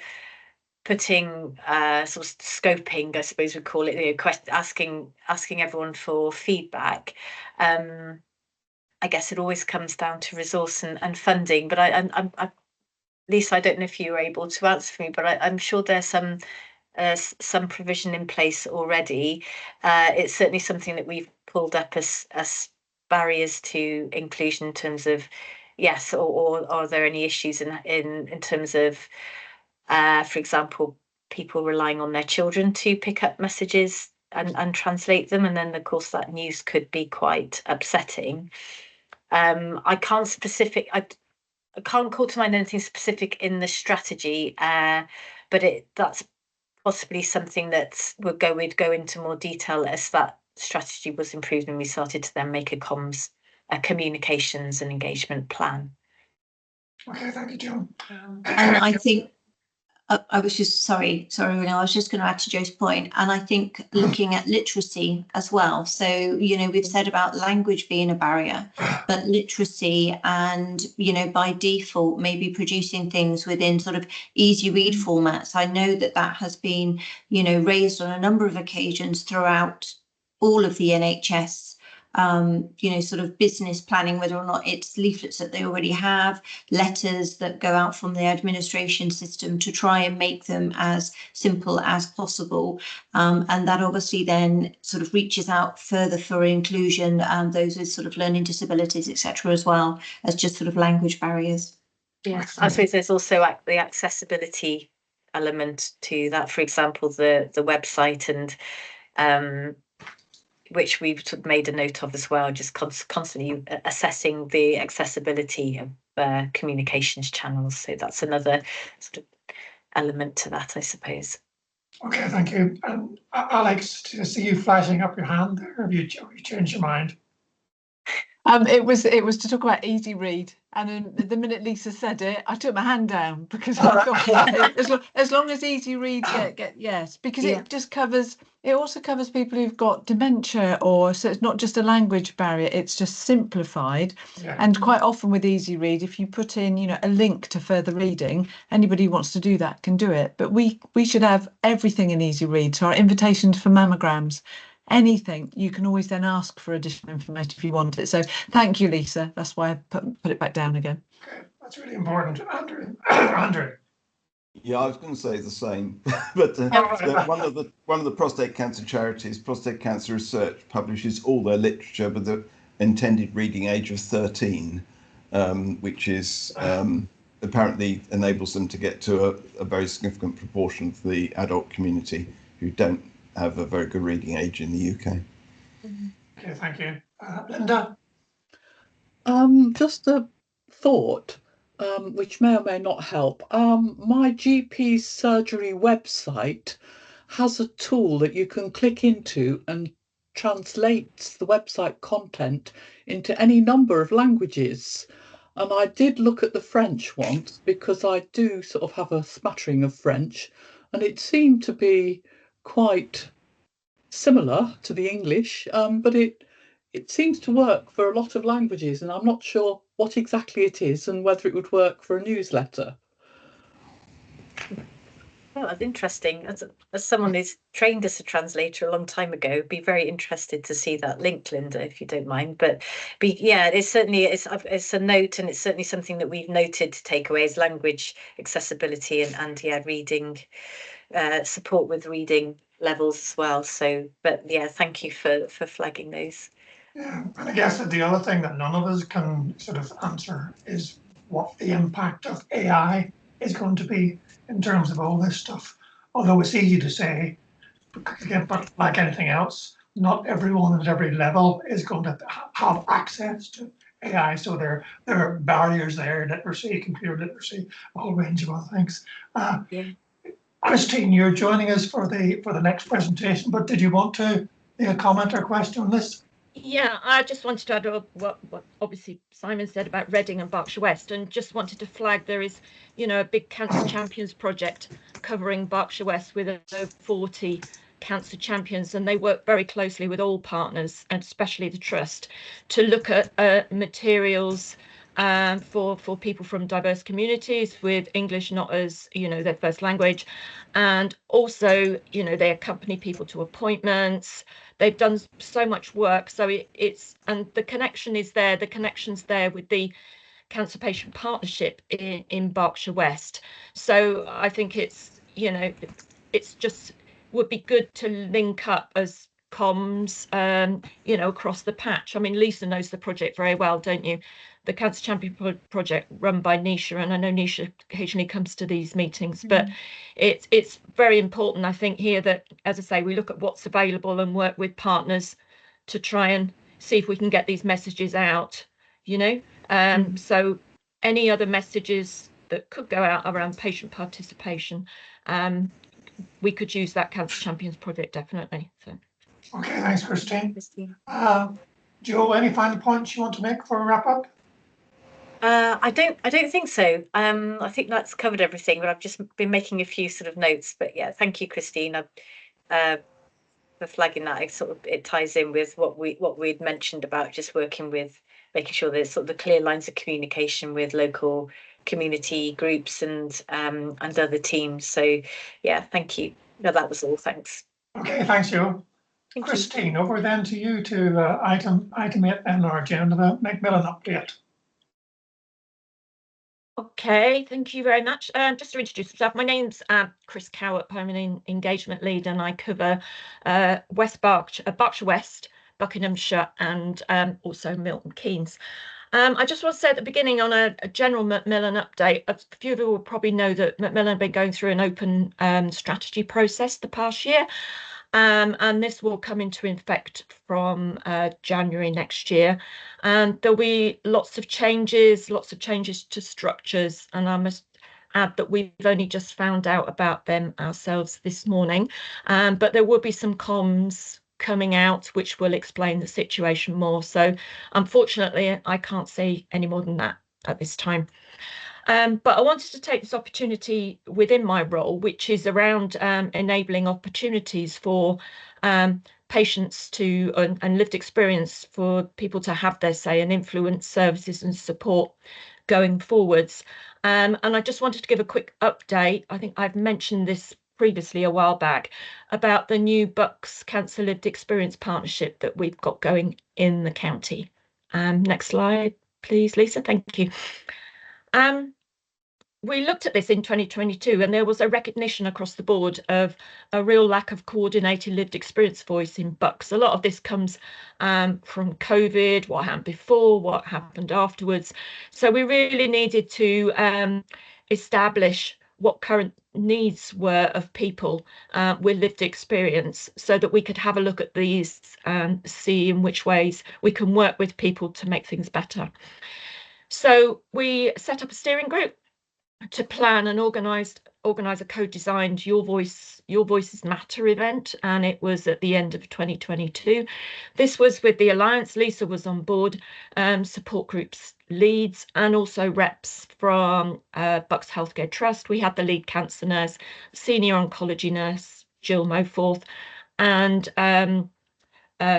putting sort of scoping, I suppose we'd call it, asking everyone for feedback. I guess it always comes down to resource and funding. But I Lisa, I don't know if you were able to answer for me, but I'm sure there's some provision in place already. It's certainly something that we've pulled up as barriers to inclusion in terms of, yes, or are there any issues in terms of, for example, people relying on their children to pick up messages and translate them, and then of course that news could be quite upsetting. I can't call to mind anything specific in the strategy, but that's possibly something that we'd go into more detail as that strategy was improved and we started to then make a communications and engagement plan. Okay, thank you, Jo. And I think I was just sorry, Renee, I was just going to add to Jo's point, and I think looking at literacy as well. So, we've said about language being a barrier, but literacy and, by default, maybe producing things within sort of easy read formats. I know that has been, raised on a number of occasions throughout all of the NHS. Sort of business planning, whether or not it's leaflets that they already have, letters that go out from the administration system to try and make them as simple as possible. And that obviously then sort of reaches out further for inclusion, those with sort of learning disabilities, etc., as well as just sort of language barriers. Yes, I suppose there's also the accessibility element to that. For example, the website and which we've sort of made a note of as well, just constantly assessing the accessibility of communications channels. So that's another sort of element to that, I suppose. Okay, thank you. Alex, to see you flashing up your hand there, have you changed your mind? It was to talk about easy read, and then the minute Lisa said it, I took my hand down because I thought as long as easy read get yes, because it just covers. It also covers people who've got dementia, so it's not just a language barrier; it's just simplified. Yeah. And quite often with easy read, if you put in a link to further reading, anybody who wants to do that can do it. But we should have everything in easy read. So our invitations for mammograms. Anything, you can always then ask for additional information if you want it. So thank you, Lisa. That's why I put it back down again. Okay, that's really important. Andrew. Yeah, I was going to say the same, but one of the prostate cancer charities, Prostate Cancer Research, publishes all their literature with the intended reading age of 13, which is apparently enables them to get to a very significant proportion of the adult community who don't have a very good reading age in the UK. Okay, thank you. Linda? Just a thought, which may or may not help. My GP surgery website has a tool that you can click into and translates the website content into any number of languages. And I did look at the French once because I do sort of have a smattering of French, and it seemed to be quite similar to the English, but it seems to work for a lot of languages, and I'm not sure what exactly it is and whether it would work for a newsletter. Oh, that's interesting. As someone who's trained as a translator a long time ago, be very interested to see that link, Linda, if you don't mind. But yeah, it's certainly it's a note, and it's certainly something that we've noted to take away is language accessibility and yeah, reading support with reading levels as well. So, but yeah, thank you for flagging those. Yeah, and I guess that the other thing that none of us can sort of answer is what the impact of AI is going to be in terms of all this stuff. Although it's easy to say, but like anything else, not everyone at every level is going to have access to AI. So there are barriers there, literacy, computer literacy, a whole range of other things. Yeah. Christine, you're joining us for the next presentation, but did you want to make a comment or question on this? Yeah, I just wanted to add what obviously Simon said about Reading and Berkshire West, and just wanted to flag there is, a big Cancer Champions project covering Berkshire West with over 40 cancer champions, and they work very closely with all partners and especially the trust to look at materials for people from diverse communities with English not as their first language, and also they accompany people to appointments. They've done so much work, so it's and the connection is there. The connection's there with the Cancer Patient Partnership in Berkshire West. So I think it's just would be good to link up as comms across the patch. I mean, Lisa knows the project very well, don't you? The Cancer Champion project run by Nisha, and I know Nisha occasionally comes to these meetings, but it's very important, I think, here that, as I say, we look at what's available and work with partners to try and see if we can get these messages out, so any other messages that could go out around patient participation, we could use that Cancer Champions project, definitely. So. Okay, thanks, Christine. Joe, any final points you want to make for a wrap up? I don't think so. I think that's covered everything, but I've just been making a few sort of notes. But yeah, thank you, Christine, for flagging that. It ties in with what we'd mentioned about just working with making sure there's sort of the clear lines of communication with local community groups and other teams. So yeah, thank you. No, that was all. Thanks. Okay, thanks, Joe. Christine, over then to you to item 8 on our agenda, the Macmillan update. Okay, thank you very much. Just to introduce myself, my name's Chris Cowart. I'm an engagement lead, and I cover Berkshire West, Buckinghamshire, and also Milton Keynes. I just want to say at the beginning on a general Macmillan update, a few of you will probably know that Macmillan have been going through an open strategy process the past year. And this will come into effect from January next year. And there'll be lots of changes to structures. And I must add that we've only just found out about them ourselves this morning. But there will be some comms coming out which will explain the situation more. So unfortunately, I can't say any more than that at this time. But I wanted to take this opportunity within my role, which is around enabling opportunities for patients to and lived experience for people to have their say and influence services and support going forwards. And I just wanted to give a quick update. I think I've mentioned this previously a while back about the new Bucks Cancer Lived Experience Partnership that we've got going in the county. Next slide, please, Lisa. Thank you. We looked at this in 2022, and there was a recognition across the board of a real lack of coordinated lived experience voice in Bucks. A lot of this comes from COVID, what happened before, what happened afterwards. So we really needed to establish what current needs were of people with lived experience so that we could have a look at these and see in which ways we can work with people to make things better. So we set up a steering group to plan and organize a co-designed Your Voices Matter event, and it was at the end of 2022. This was with the Alliance. Lisa was on board, support groups leads, and also reps from Bucks Healthcare Trust. We had the lead cancer nurse, senior oncology nurse Jill Moforth, and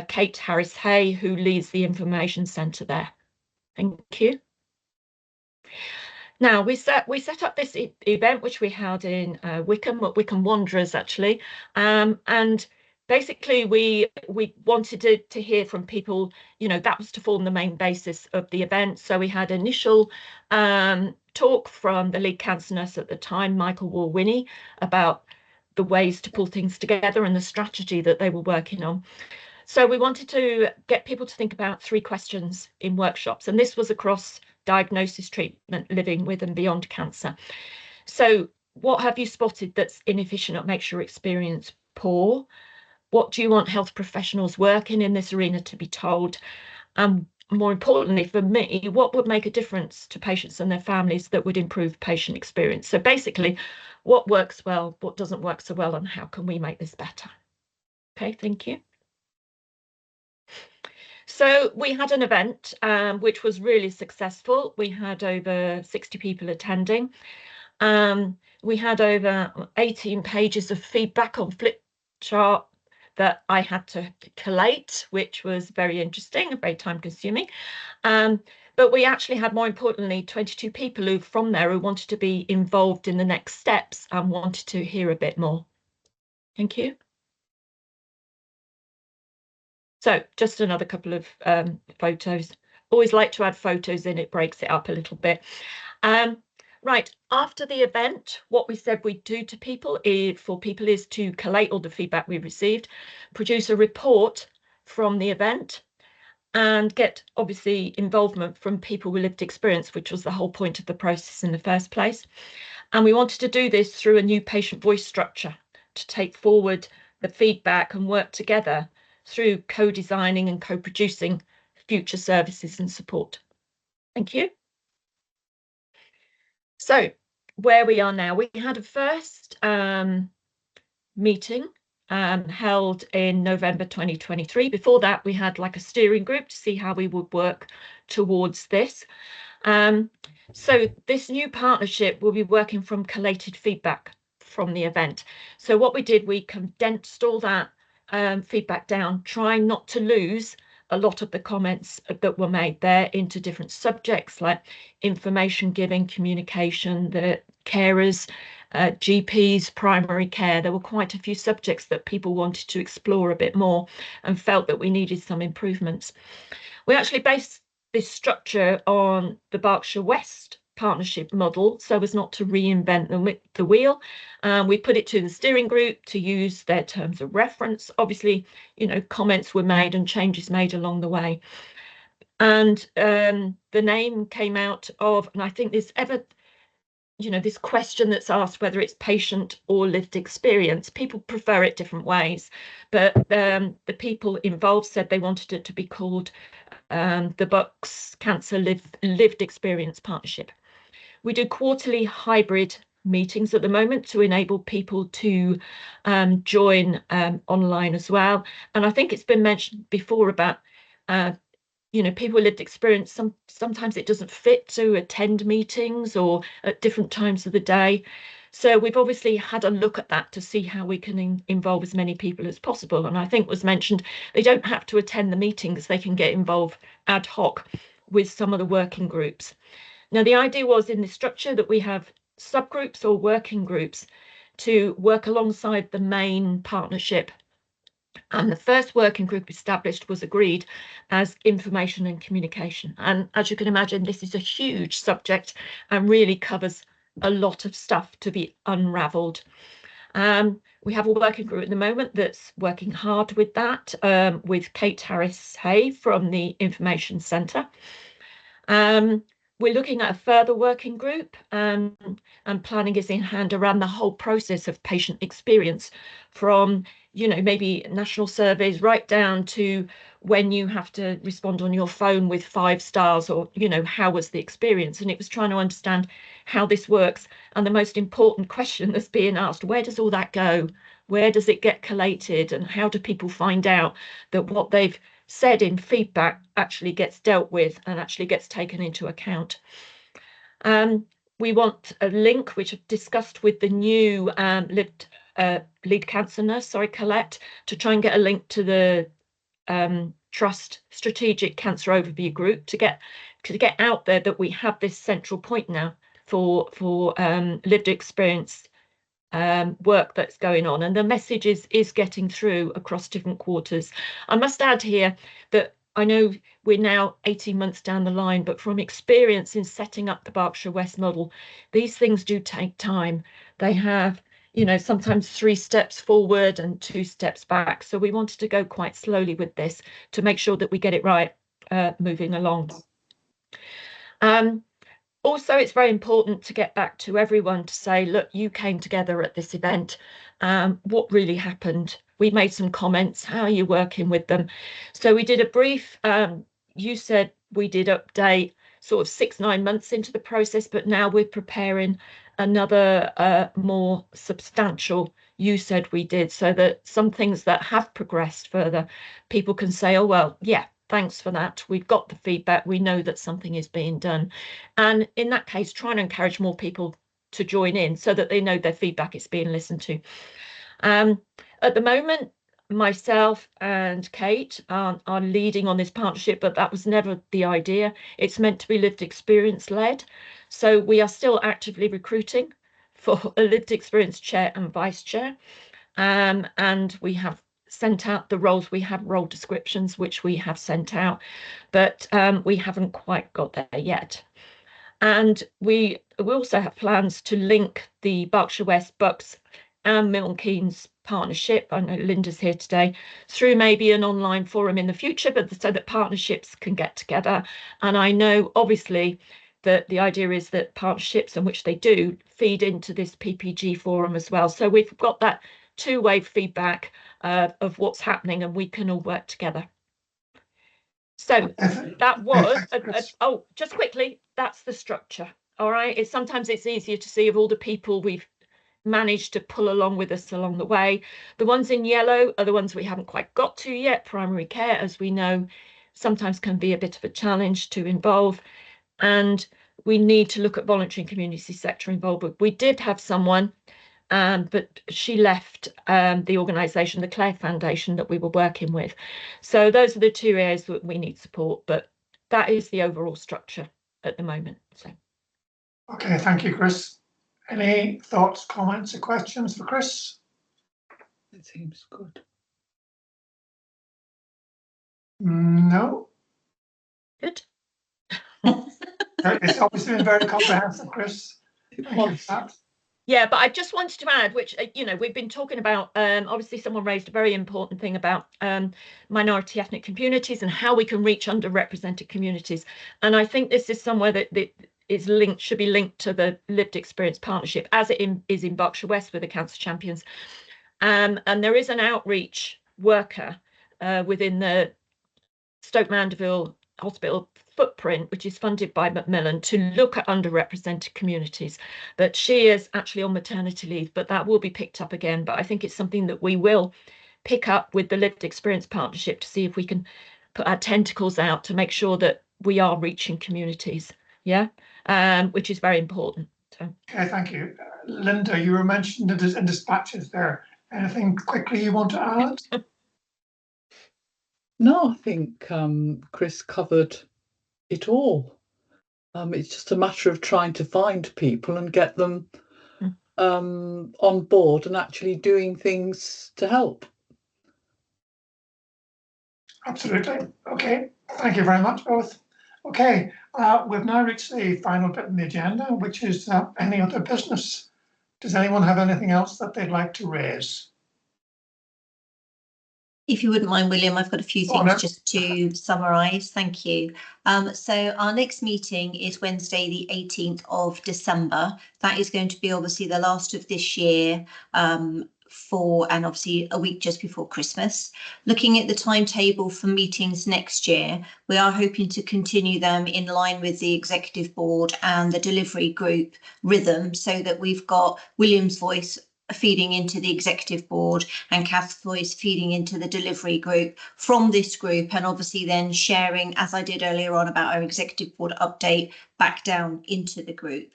Kate Harris-Hay, who leads the information centre there. Thank you. Now we set up this event which we held in Wickham Wanderers actually, and basically we wanted to hear from people. That was to form the main basis of the event. So we had initial talk from the lead cancer nurse at the time, Michael Wall-Winnie, about the ways to pull things together and the strategy that they were working on. So we wanted to get people to think about 3 questions in workshops, and this was across diagnosis, treatment, living with and beyond cancer. So what have you spotted that's inefficient or makes your experience poor? What do you want health professionals working in this arena to be told? And more importantly for me, what would make a difference to patients and their families that would improve patient experience? So basically, what works well, what doesn't work so well, and how can we make this better? Okay, thank you. So we had an event which was really successful. We had over 60 people attending. We had over 18 pages of feedback on flip chart that I had to collate, which was very interesting and very time consuming. But we actually had, more importantly, 22 people from there who wanted to be involved in the next steps and wanted to hear a bit more. Thank you. So just another couple of photos. Always like to add photos in, it breaks it up a little bit. Right, after the event, what we said we'd do to people is to collate all the feedback we received, produce a report from the event, and get obviously involvement from people with lived experience, which was the whole point of the process in the first place. And we wanted to do this through a new patient voice structure to take forward the feedback and work together through co-designing and co-producing future services and support. Thank you. So where we are now, we had a first meeting held in November 2023. Before that, we had like a steering group to see how we would work towards this. So this new partnership will be working from collated feedback from the event. So what we did, we condensed all that feedback down, trying not to lose a lot of the comments that were made there into different subjects like information giving, communication, the carers, GPs, primary care. There were quite a few subjects that people wanted to explore a bit more and felt that we needed some improvements. We actually based this structure on the Berkshire West partnership model so as not to reinvent the wheel. We put it to the steering group to use their terms of reference. Obviously, comments were made and changes made along the way. And the name came out of, and I think this this question that's asked whether it's patient or lived experience. People prefer it different ways, but the people involved said they wanted it to be called the Bucks Cancer Lived Experience Partnership. We do quarterly hybrid meetings at the moment to enable people to join online as well. And I think it's been mentioned before about people with lived experience. Sometimes it doesn't fit to attend meetings or at different times of the day. So we've obviously had a look at that to see how we can involve as many people as possible. And I think was mentioned, they don't have to attend the meetings, they can get involved ad hoc with some of the working groups. Now, the idea was in the structure that we have subgroups or working groups to work alongside the main partnership. And the first working group established was agreed as information and communication. And as you can imagine, this is a huge subject and really covers a lot of stuff to be unravelled. We have a working group at the moment that's working hard with that, with Kate Harris-Hay from the Information Centre. We're looking at a further working group, and planning is in hand around the whole process of patient experience, from maybe national surveys right down to when you have to respond on your phone with 5 stars, or how was the experience. And it was trying to understand how this works, and the most important question that's being asked, where does all that go? Where does it get collated, and how do people find out that what they've said in feedback actually gets dealt with and actually gets taken into account? We want a link, which I've discussed with the new lead cancer nurse, Colette, to try and get a link to the Trust Strategic Cancer Overview Group to get out there that we have this central point now for lived experience work that's going on, and the message is getting through across different quarters. I must add here that I know we're now 18 months down the line, but from experience in setting up the Berkshire West model, these things do take time. They have, you know, sometimes 3 steps forward and 2 steps back. So we wanted to go quite slowly with this to make sure that we get it right moving along. Also, it's very important to get back to everyone to say, look, you came together at this event. What really happened? We made some comments. How are you working with them? So we did a brief, you said we did update sort of 6-9 months into the process, but now we're preparing another more substantial, you said we did, so that some things that have progressed further, people can say, oh, well, yeah, thanks for that. We've got the feedback. We know that something is being done. And in that case, trying to encourage more people to join in so that they know their feedback is being listened to. At the moment, myself and Kate are leading on this partnership, but that was never the idea. It's meant to be lived experience led. So we are still actively recruiting for a lived experience chair and vice chair. And we have sent out the roles. We have role descriptions which we have sent out, but we haven't quite got there yet. And we also have plans to link the Berkshire West Bucks and Milton Keynes partnership, I know Linda's here today, through maybe an online forum in the future, but so that partnerships can get together. And I know obviously that the idea is that partnerships, in which they do, feed into this PPG forum as well. So we've got that 2-way feedback of what's happening, and we can all work together. So that was, oh, just quickly, that's the structure. All right. Sometimes it's easier to see of all the people we've managed to pull along with us along the way. The ones in yellow are the ones we haven't quite got to yet. Primary care, as we know, sometimes can be a bit of a challenge to involve. And we need to look at voluntary and community sector involvement. We did have someone, but she left the organisation, the Clare Foundation, that we were working with. So those are the 2 areas that we need support, but that is the overall structure at the moment. So. Okay, thank you, Chris. Any thoughts, comments, or questions for Chris? It seems good. No. Good. It's obviously been very comprehensive, Chris. Thank you for that. Yeah, but I just wanted to add, which, you know, we've been talking about, obviously someone raised a very important thing about minority ethnic communities and how we can reach underrepresented communities. And I think this is somewhere that is linked, should be linked to the lived experience partnership, as it is in Berkshire West with the Cancer Champions. And there is an outreach worker within the Stoke Mandeville Hospital footprint, which is funded by Macmillan, to look at underrepresented communities. But she is actually on maternity leave, but that will be picked up again. But I think it's something that we will pick up with the lived experience partnership to see if we can put our tentacles out to make sure that we are reaching communities. Yeah, which is very important. So. Okay, thank you. Linda, you were mentioned in dispatches there. Anything quickly you want to add? No, I think Chris covered it all. It's just a matter of trying to find people and get them on board and actually doing things to help. Absolutely. Okay, thank you very much, both. Okay, we've now reached the final bit in the agenda, which is any other business. Does anyone have anything else that they'd like to raise? If you wouldn't mind, William, I've got a few things just to summarise. Thank you. So our next meeting is Wednesday, the 18th of December. That is going to be obviously the last of this year and obviously a week just before Christmas. Looking at the timetable for meetings next year, we are hoping to continue them in line with the executive board and the delivery group rhythm, so that we've got William's voice feeding into the executive board and Kath's voice feeding into the delivery group from this group, and obviously then sharing, as I did earlier on about our executive board update, back down into the group.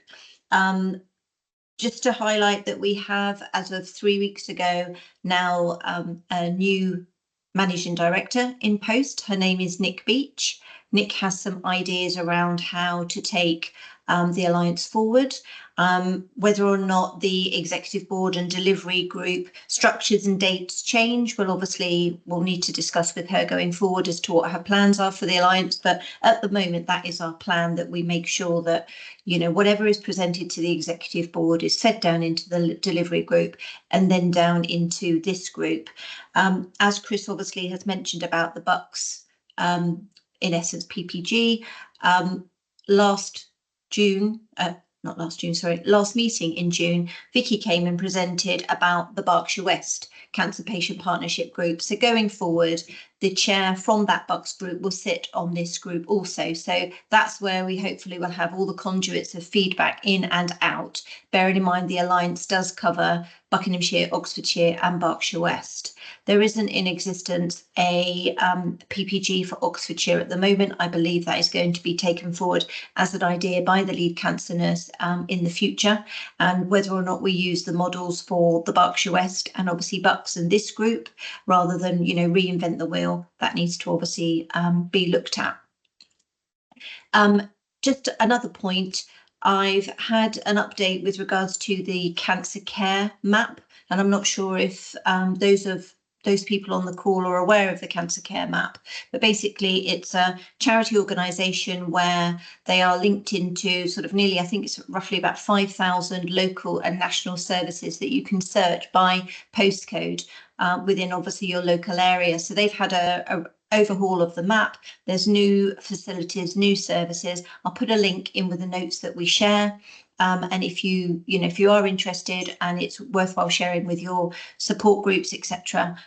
Just to highlight that we have, as of 3 weeks ago now, a new managing director in post. Her name is Nick Beach. Nick has some ideas around how to take the Alliance forward. Whether or not the executive board and delivery group structures and dates change, we'll need to discuss with her going forward as to what her plans are for the Alliance. But at the moment, that is our plan, that we make sure that, you know, whatever is presented to the executive board is fed down into the delivery group and then down into this group. As Chris obviously has mentioned about the bucks, in essence PPG, last meeting in June, Vicky came and presented about the Berkshire West Cancer Patient Partnership Group. So going forward, the chair from that Bucks group will sit on this group also. So that's where we hopefully will have all the conduits of feedback in and out. Bearing in mind the Alliance does cover Buckinghamshire, Oxfordshire and Berkshire West. There isn't in existence a PPG for Oxfordshire at the moment. I believe that is going to be taken forward as an idea by the lead cancer nurse in the future. And whether or not we use the models for the Berkshire West and obviously Bucks and this group, rather than, you know, reinvent the wheel, that needs to obviously be looked at. Just another point, I've had an update with regards to the cancer care map, and I'm not sure if those people on the call are aware of the cancer care map, but basically it's a charity organisation where they are linked into sort of nearly, I think it's roughly about 5,000 local and national services that you can search by postcode within obviously your local area. So they've had a overhaul of the map. There's new facilities, new services. I'll put a link in with the notes that we share. And if you are interested and it's worthwhile sharing with your support groups, etc.,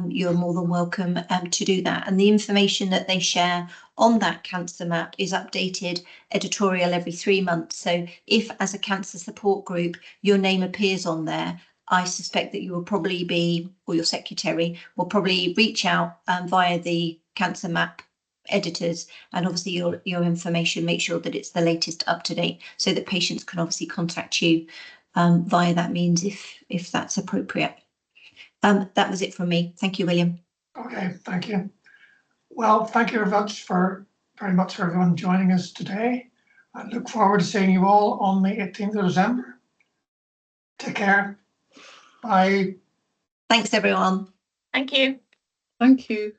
you're more than welcome to do that. And the information that they share on that cancer map is updated editorial every 3 months. So if as a cancer support group, your name appears on there, I suspect that you will probably be, or your secretary will probably reach out via the cancer map editors, and obviously your information, make sure that it's the latest up to date so that patients can obviously contact you via that means if that's appropriate. That was it from me. Thank you, William. Okay, thank you. Well, thank you very much for everyone joining us today. I look forward to seeing you all on the 18th of December. Take care. Bye. Thanks, everyone. Thank you. Thank you.